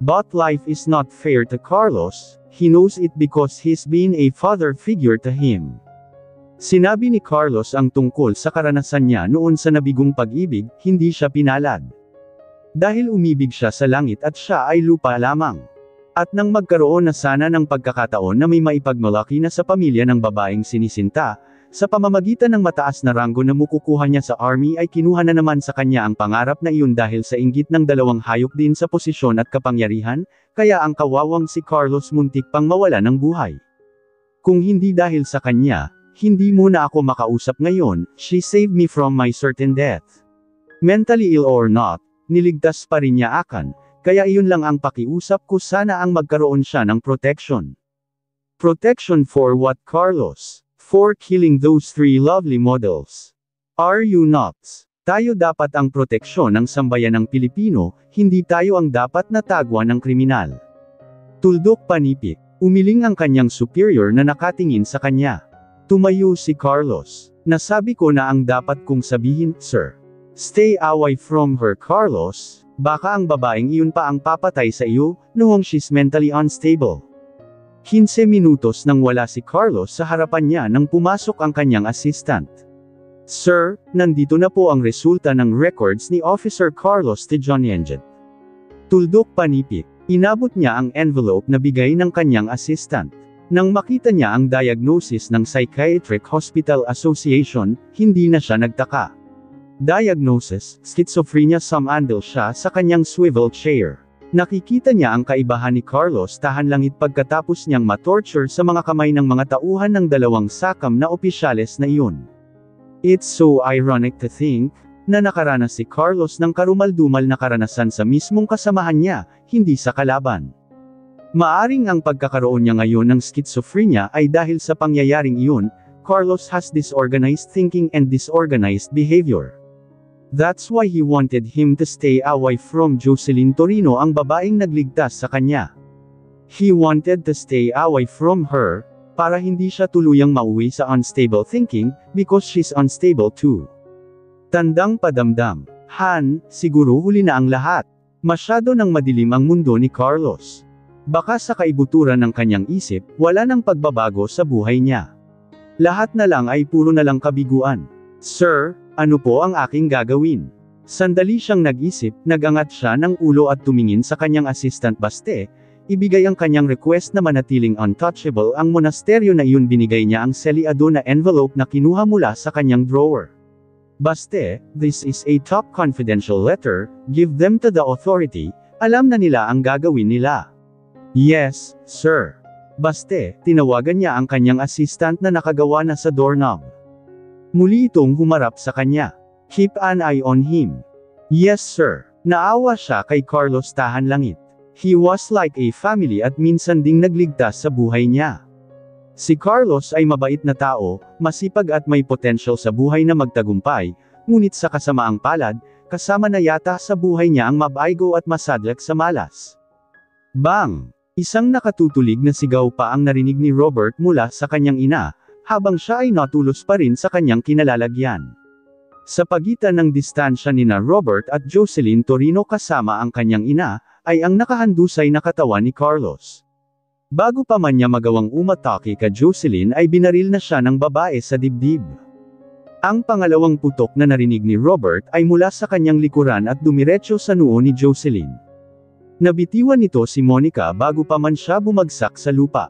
But life is not fair to Carlos, he knows it because he's been a father figure to him. Sinabi ni Carlos ang tungkol sa karanasan niya noon sa nabigong pag-ibig, hindi siya pinalad. Dahil umibig siya sa langit at siya ay lupa lamang. At nang magkaroon na sana ng pagkakataon na may maipagmalaki na sa pamilya ng babaeng sinisinta, sa pamamagitan ng mataas na ranggo na makukuha niya sa army ay kinuha na naman sa kanya ang pangarap na iyon dahil sa inggit ng dalawang hayop din sa posisyon at kapangyarihan, kaya ang kawawang si Carlos muntik pang mawala ng buhay. Kung hindi dahil sa kanya, hindi mo na ako makausap ngayon, she saved me from my certain death. Mentally ill or not, niligtas pa rin niya akan, kaya iyon lang ang pakiusap ko sana ang magkaroon siya ng protection. Protection for what, Carlos? For killing those 3 lovely models. Are you nuts? Tayo dapat ang proteksyon ng sambayan ng Pilipino, hindi tayo ang dapat na tagwa ng kriminal. Tuldok panipik, umiling ang kanyang superior na nakatingin sa kanya. Tumayo si Carlos. Nasabi ko na ang dapat kong sabihin, sir. Stay away from her, Carlos, baka ang babaeng iyon pa ang papatay sa iyo, noong she's mentally unstable. 15 minutos nang wala si Carlos sa harapan niya nang pumasok ang kanyang assistant. Sir, nandito na po ang resulta ng records ni Officer Carlos Tejonyenjet. Tuldok panipik, inabot niya ang envelope na bigay ng kanyang assistant. Nang makita niya ang diagnosis ng Psychiatric Hospital Association, hindi na siya nagtaka. Diagnosis, schizophrenia. Sumandal siya sa kanyang swivel chair. Nakikita niya ang kaibahan ni Carlos tahan langit pagkatapos niyang matorture sa mga kamay ng mga tauhan ng 2 sakam na opisyales na iyon. It's so ironic to think, na nakaranas si Carlos ng karumal-dumal na karanasan sa mismong kasamahan niya, hindi sa kalaban. Maaring ang pagkakaroon niya ngayon ng schizophrenia ay dahil sa pangyayaring iyon, Carlos has disorganized thinking and disorganized behavior. That's why he wanted him to stay away from Jocelyn Torino, ang babaeng nagligtas sa kanya. He wanted to stay away from her, para hindi siya tuluyang mauwi sa unstable thinking, because she's unstable too. Tandang padamdam. Han, siguro huli na ang lahat. Masyado nang madilim ang mundo ni Carlos. Baka sa kaibuturan ng kanyang isip, wala nang pagbabago sa buhay niya. Lahat na lang ay puro na lang kabiguan. Sir, ano po ang aking gagawin? Sandali siyang nag-isip, nagangat siya ng ulo at tumingin sa kanyang assistant. Baste, ibigay ang kanyang request na manatiling untouchable ang monasteryo na iyon. Binigay niya ang selyado na envelope na kinuha mula sa kanyang drawer. Baste, this is a top confidential letter, give them to the authority, alam na nila ang gagawin nila. Yes, sir. Baste, tinawagan niya ang kanyang assistant na nakagawa na sa doorknob. Muli itong humarap sa kanya. Keep an eye on him. Yes sir. Naawa siya kay Carlos tahan langit. He was like a family at minsan ding nagligtas sa buhay niya. Si Carlos ay mabait na tao, masipag at may potential sa buhay na magtagumpay, ngunit sa kasamaang palad, kasama na yata sa buhay niya ang mabaigo at masadlak sa malas. Bang! Isang nakatutulig na sigaw pa ang narinig ni Robert mula sa kanyang ina, habang siya ay natulos pa rin sa kanyang kinalalagyan. Sa pagitan ng distansya nina Robert at Jocelyn Torino kasama ang kanyang ina, ay ang nakahandusay na katawan ni Carlos. Bago pa man niya magawang umatake kay Jocelyn ay binaril na siya ng babae sa dibdib. Ang pangalawang putok na narinig ni Robert ay mula sa kanyang likuran at dumiretso sa noo ni Jocelyn. Nabitiwan nito si Monica bago pa man siya bumagsak sa lupa.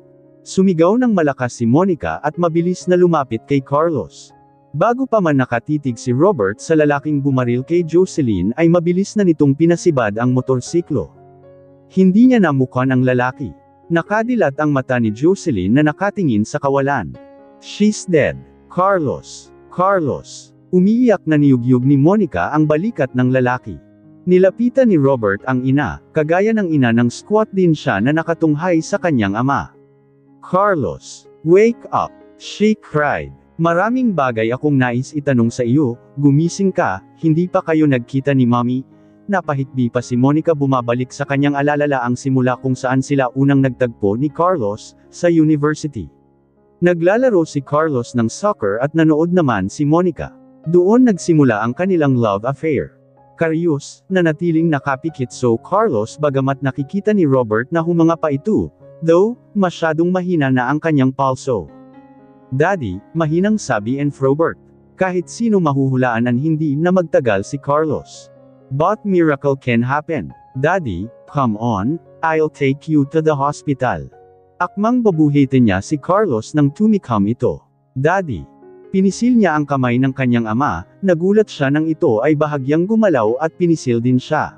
Sumigaw ng malakas si Monica at mabilis na lumapit kay Carlos. Bago pa man nakatitig si Robert sa lalaking bumaril kay Jocelyn ay mabilis na nitong pinasibad ang motorsiklo. Hindi niya namukan ang lalaki. Nakadilat ang mata ni Jocelyn na nakatingin sa kawalan. She's dead. Carlos. Carlos. Umiiyak na niyugyug ni Monica ang balikat ng lalaki. Nilapitan ni Robert ang ina, kagaya ng ina ng squat din siya na nakatunghay sa kanyang ama. Carlos, wake up, she cried. Maraming bagay akong nais itanong sa iyo, gumising ka, hindi pa kayo nagkita ni Mommy? Napahitbi pa si Monica bumabalik sa kanyang alalalaang simula kung saan sila unang nagtagpo ni Carlos, sa university. Naglalaro si Carlos ng soccer at nanood naman si Monica. Doon nagsimula ang kanilang love affair. Carius, nanatiling nakapikit so Carlos bagamat nakikita ni Robert na humanga pa ito, though, masyadong mahina na ang kanyang pulso. Daddy, mahinang sabi ni Robert. Kahit sino mahuhulaan ang hindi na magtagal si Carlos. But miracle can happen. Daddy, come on, I'll take you to the hospital. Akmang babuhitin niya si Carlos nang tumikam ito. Daddy. Pinisil niya ang kamay ng kanyang ama, nagulat siya nang ito ay bahagyang gumalaw at pinisil din siya.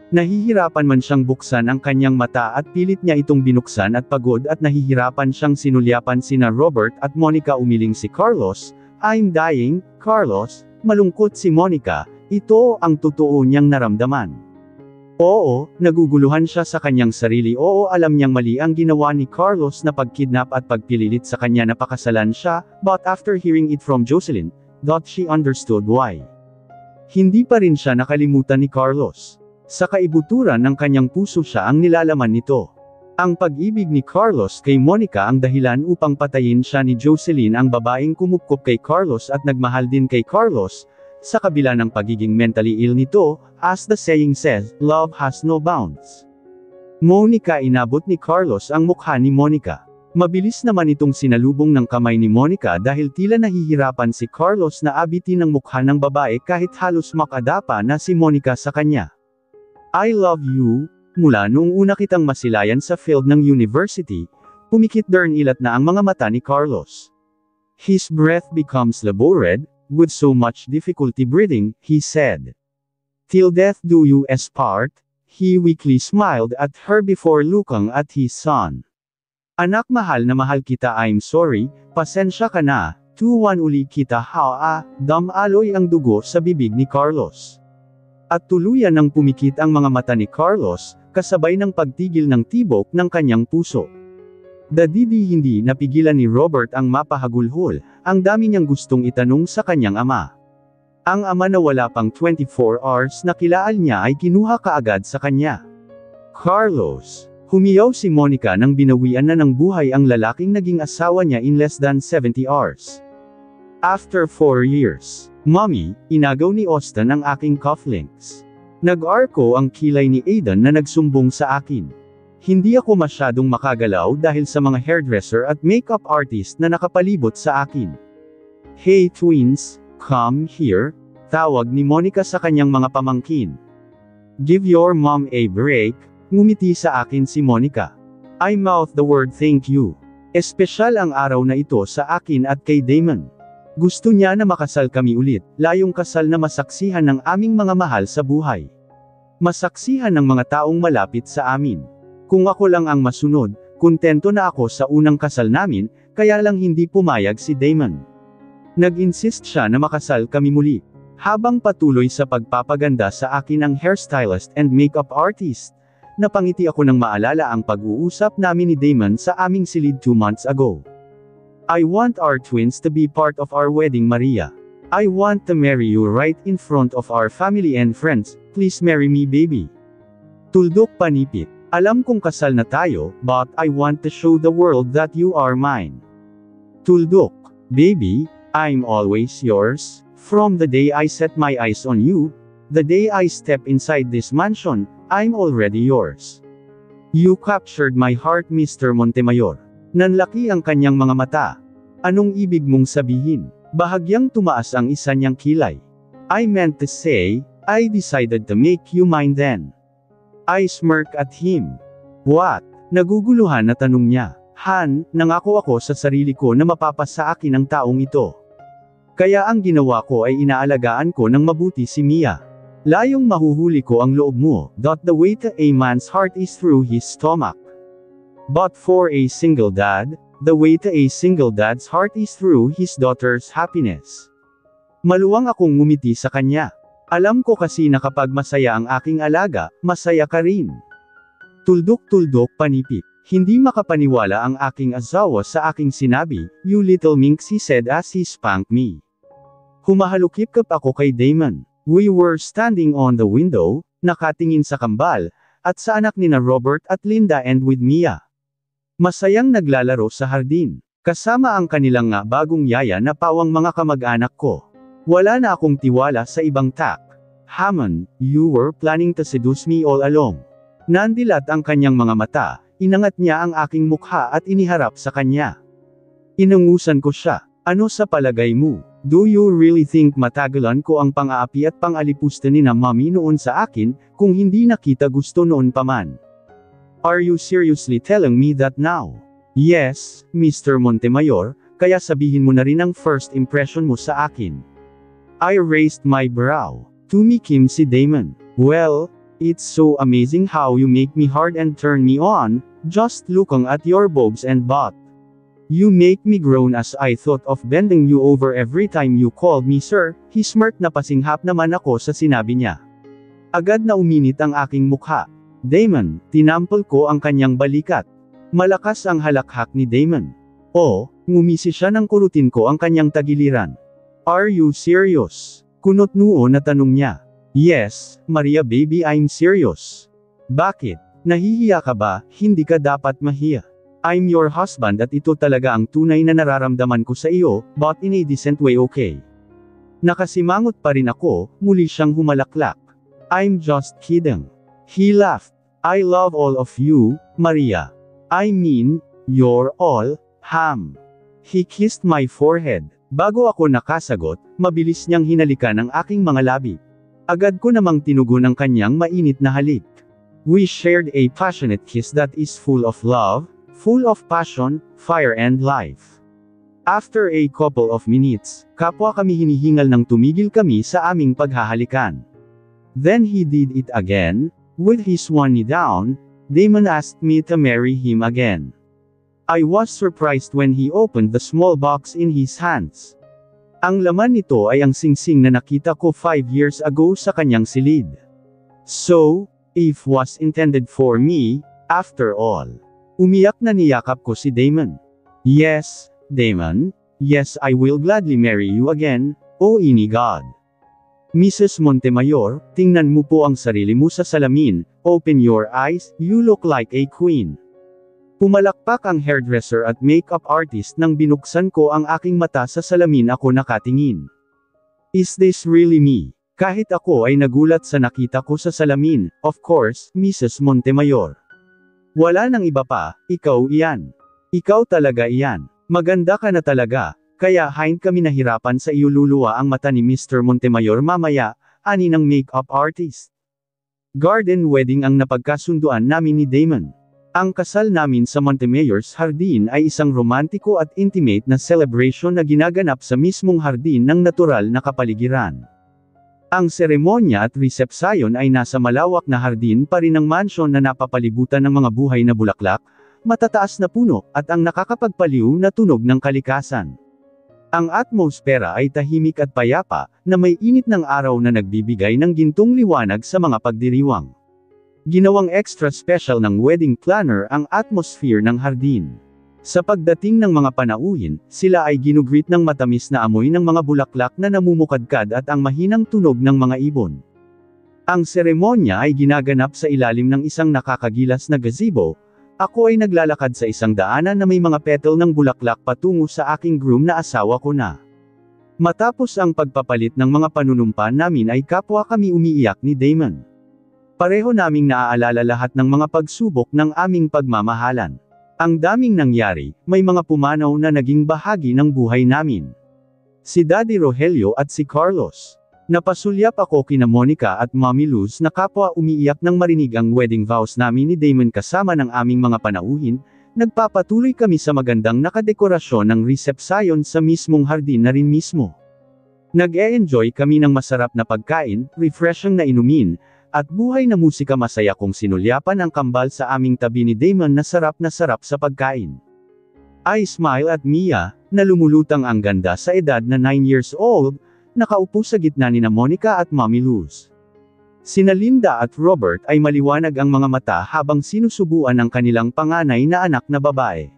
Nahihirapan man siyang buksan ang kanyang mata at pilit niya itong binuksan at pagod at nahihirapan siyang sinulyapan sina Robert at Monica umiling si Carlos, I'm dying, Carlos, malungkot si Monica, ito ang totoo niyang naramdaman. Oo, naguguluhan siya sa kanyang sarili oo alam niyang mali ang ginawa ni Carlos na pagkidnap at pagpililit sa kanya na pakasalan siya, but after hearing it from Jocelyn, she understood why. Hindi pa rin siya nakalimutan ni Carlos. Sa kaibuturan ng kanyang puso siya ang nilalaman nito. Ang pag-ibig ni Carlos kay Monica ang dahilan upang patayin siya ni Jocelyn ang babaeng kumupkop kay Carlos at nagmahal din kay Carlos, sa kabila ng pagiging mentally ill nito, as the saying says, love has no bounds. Monica inabot ni Carlos ang mukha ni Monica. Mabilis naman itong sinalubong ng kamay ni Monica dahil tila nahihirapan si Carlos na abitin ang mukha ng babae kahit halos makadapa na si Monica sa kanya. I love you, mula noong una kitang masilayan sa field ng university, pumikit ilat na ang mga mata ni Carlos. His breath becomes labored, with so much difficulty breathing, he said. Till death do you us part, he weakly smiled at her before looking at his son. Anak mahal na mahal kita I'm sorry, pasensya ka na, tuwan uli kita damaloy ang dugo sa bibig ni Carlos. At tuluyan ng pumikit ang mga mata ni Carlos, kasabay ng pagtigil ng tibok ng kanyang puso. Dadidi hindi napigilan ni Robert ang mapahagulhol, ang dami niyang gustong itanong sa kanyang ama. Ang ama na wala pang 24 hours na kilaal niya ay kinuha kaagad sa kanya. Carlos. Humiyaw si Monica nang binawian na ng buhay ang lalaking naging asawa niya in less than 70 hours. After 4 years, Mommy, inagaw ni Austin ang aking cufflinks. Nag-arko ang kilay ni Aidan na nagsumbong sa akin. Hindi ako masyadong makagalaw dahil sa mga hairdresser at makeup artist na nakapalibot sa akin. Hey twins, come here, tawag ni Monica sa kanyang mga pamangkin. Give your mom a break, ngumiti sa akin si Monica. I mouthed the word thank you. Espesyal ang araw na ito sa akin at kay Damon. Gusto niya na makasal kami ulit, layong kasal na masaksihan ng aming mga mahal sa buhay. Masaksihan ng mga taong malapit sa amin. Kung ako lang ang masunod, kontento na ako sa unang kasal namin, kaya lang hindi pumayag si Damon. Nag-insist siya na makasal kami muli. Habang patuloy sa pagpapaganda sa akin ang hairstylist and makeup artist, napangiti ako nang maalala ang pag-uusap namin ni Damon sa aming silid 2 months ago. I want our twins to be part of our wedding Maria. I want to marry you right in front of our family and friends, please marry me baby. Tuldok panipit. Alam kong kasal na tayo, but I want to show the world that you are mine. Tuldok. Baby, I'm always yours, from the day I set my eyes on you, the day I step inside this mansion, I'm already yours. You captured my heart Mr. Montemayor. Nanlaki ang kanyang mga mata. Anong ibig mong sabihin? Bahagyang tumaas ang isa niyang kilay. I meant to say, I decided to make you mine then. I smirk at him. What? Naguguluhan na tanong niya. Han, nangako ako sa sarili ko na mapapasa akin ang taong ito. Kaya ang ginawa ko ay inaalagaan ko ng mabuti si Mia. Layong mahuhuli ko ang loob mo, the way to a man's heart is through his stomach. But for a single dad, the way to a single dad's heart is through his daughter's happiness. Maluwang akong ngumiti sa kanya. Alam ko kasi na kapag masaya ang aking alaga, masaya ka rin. Tuldok-tuldok panipik. Hindi makapaniwala ang aking asawa sa aking sinabi, "You little minx," he said as he spanked me. Humahalukip ako kay Damon. We were standing on the window, nakatingin sa kambal, at sa anak nina Robert at Linda and with Mia. Masayang naglalaro sa hardin. Kasama ang kanilang nga bagong yaya na pawang mga kamag-anak ko. Wala na akong tiwala sa ibang tak. "Hammond, you were planning to seduce me all along." Nandilat ang kanyang mga mata, inangat niya ang aking mukha at iniharap sa kanya. Inungusan ko siya. "Ano sa palagay mo? Do you really think matagalan ko ang pang-aapi at pang-alipusta ni na Mommy noon sa akin, kung hindi na kita gusto noon pa man? Are you seriously telling me that now?" "Yes, Mr. Montemayor, kaya sabihin mo na rin ang first impression mo sa akin." I raised my brow. Tumikim si Damon. "Well, it's so amazing how you make me hard and turn me on, just looking at your boobs and butt. You make me groan as I thought of bending you over every time you called me sir." He smirked na pasinghap naman ako sa sinabi niya. Agad na uminit ang aking mukha. "Damon," tinampol ko ang kanyang balikat. Malakas ang halakhak ni Damon. "Oh," ngumisi siya nang kurutin ko ang kanyang tagiliran. "Are you serious?" Kunot noo na tanong niya. "Yes, Maria baby, I'm serious." "Bakit? Nahihiya ka ba?" "Hindi ka dapat mahiya. I'm your husband at ito talaga ang tunay na nararamdaman ko sa iyo, but in a decent way, okay?" Nakasimangot pa rin ako, muli siyang humalaklak. "I'm just kidding." He laughed. "I love all of you, Maria. I mean, you're all, ham." He kissed my forehead. Bago ako nakasagot, mabilis niyang hinalikan ang aking mga labi. Agad ko namang tinugon ang kanyang mainit na halik. We shared a passionate kiss that is full of love, full of passion, fire and life. After a couple of minutes, kapwa kami hinihingal nang tumigil kami sa aming paghahalikan. Then he did it again. With his one knee down, Damon asked me to marry him again. I was surprised when he opened the small box in his hands. Ang laman nito ay ang singsing na nakita ko 5 years ago sa kanyang silid. So, if was intended for me, after all. Umiyak na niyakap ko si Damon. "Yes, Damon, yes, I will gladly marry you again, oh ini God." "Mrs. Montemayor, tingnan mo po ang sarili mo sa salamin, open your eyes, you look like a queen." Pumalakpak ang hairdresser at makeup artist nang binuksan ko ang aking mata sa salamin ako nakatingin. Is this really me? Kahit ako ay nagulat sa nakita ko sa salamin, of course, Mrs. Montemayor. Wala nang iba pa, ikaw iyan. Ikaw talaga iyan. Maganda ka na talaga, kaya hindi kami nahirapan sa iyo luluwa ang mata ni Mr. Montemayor mamaya, ani ng makeup artist. Garden wedding ang napagkasunduan namin ni Damon. Ang kasal namin sa Montemayor's Hardin ay isang romantiko at intimate na celebration na ginaganap sa mismong hardin ng natural na kapaligiran. Ang seremonya at resepsyon ay nasa malawak na hardin pa rin ng mansyon na napapalibutan ng mga buhay na bulaklak, matataas na puno, at ang nakakapagpaliw na tunog ng kalikasan. Ang atmosfera ay tahimik at payapa, na may init ng araw na nagbibigay ng gintong liwanag sa mga pagdiriwang. Ginawang extra special ng wedding planner ang atmosphere ng hardin. Sa pagdating ng mga panauhin, sila ay ginugrit ng matamis na amoy ng mga bulaklak na namumukadkad at ang mahinang tunog ng mga ibon. Ang seremonya ay ginaganap sa ilalim ng isang nakakagilas na gazebo. Ako ay naglalakad sa isang daanan na may mga petal ng bulaklak patungo sa aking groom na asawa ko na. Matapos ang pagpapalit ng mga panunumpa namin ay kapwa kami umiiyak ni Damon. Pareho naming naaalala lahat ng mga pagsubok ng aming pagmamahalan. Ang daming nangyari, may mga pumanaw na naging bahagi ng buhay namin. Si Daddy Rogelio at si Carlos. Napasulyap ako kina Monica at Mommy Luz na kapwa umiiyak nang marinig ang wedding vows namin ni Damon kasama ng aming mga panauhin. Nagpapatuloy kami sa magandang nakadekorasyon ng resepsyon sa mismong hardin na rin mismo. Nag-e-enjoy kami ng masarap na pagkain, refreshing na inumin, at buhay na musika. Masaya kong sinulyapan ang kambal sa aming tabi ni Damon na sarap sa pagkain. I smile at Mia, na lumulutang ang ganda sa edad na 9 years old, nakaupo sa gitna nina Monica at Mommy Luz. Sina Linda at Robert ay maliwanag ang mga mata habang sinusubuan ang kanilang panganay na anak na babae.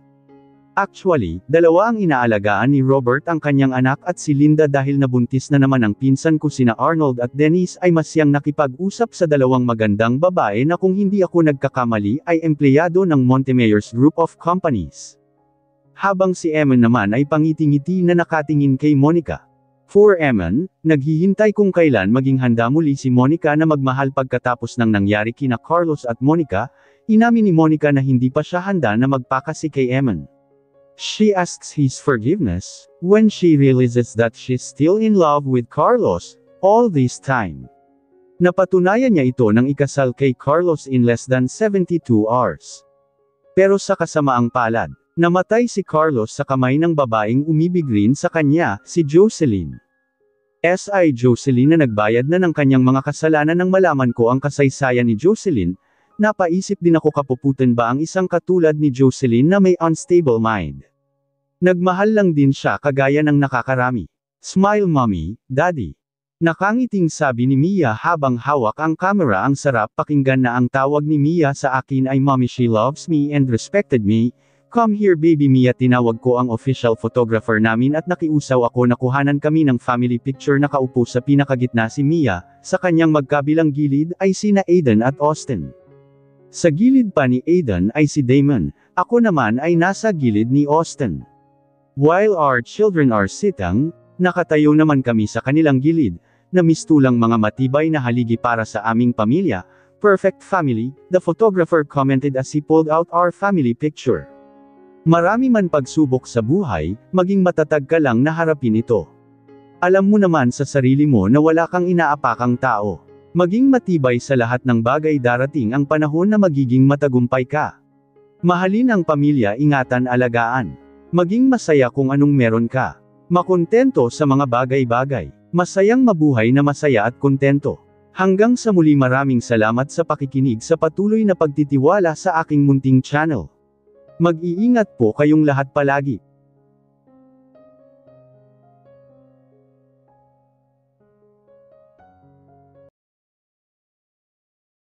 Actually, dalawa ang inaalagaan ni Robert ang kanyang anak at si Linda dahil nabuntis na naman ang pinsan ko sina Arnold at Denise ay masyang nakipag-usap sa dalawang magandang babae na kung hindi ako nagkakamali ay empleyado ng Montemayor's Group of Companies. Habang si Eman naman ay pangiti-ngiti na nakatingin kay Monica. For Eman, naghihintay kung kailan maging handa muli si Monica na magmahal pagkatapos ng nangyari kina Carlos at Monica, inamin ni Monica na hindi pa siya handa na magpakasi kay Eman. She asks his forgiveness, when she realizes that she's still in love with Carlos, all this time. Napatunayan niya ito nang ikasal kay Carlos in less than 72 hours. Pero sa kasamaang palad, namatay si Carlos sa kamay ng babaeng umibig rin sa kanya, si Jocelyn. Si Jocelyn na nagbayad na ng kanyang mga kasalanan nang malaman ko ang kasaysayan ni Jocelyn, napaisip din ako kapuputan ba ang isang katulad ni Jocelyn na may unstable mind. Nagmahal lang din siya kagaya ng nakakarami. Smile mommy, daddy. Nakangiting sabi ni Mia habang hawak ang camera. Ang sarap pakinggan na ang tawag ni Mia sa akin ay mommy, she loves me and respected me. Come here baby Mia, tinawag ko ang official photographer namin at nakiusaw ako na kuhanan kami ng family picture. Nakaupo sa pinakagitna si Mia, sa kanyang magkabilang gilid ay sina Aiden at Austin. Sa gilid pa ni Aiden ay si Damon, ako naman ay nasa gilid ni Austin. While our children are sitting, nakatayo naman kami sa kanilang gilid, na mistulang mga matibay na haligi para sa aming pamilya, perfect family, the photographer commented as he pulled out our family picture. Marami man pagsubok sa buhay, maging matatag ka lang na harapin ito. Alam mo naman sa sarili mo na wala kang inaapakang tao. Maging matibay sa lahat ng bagay, darating ang panahon na magiging matagumpay ka. Mahalin ang pamilya, ingatan, alagaan. Maging masaya kung anong meron ka. Makontento sa mga bagay-bagay. Masayang mabuhay na masaya at kontento. Hanggang sa muli, maraming salamat sa pakikinig sa patuloy na pagtitiwala sa aking munting channel. Mag-iingat po kayong lahat palagi.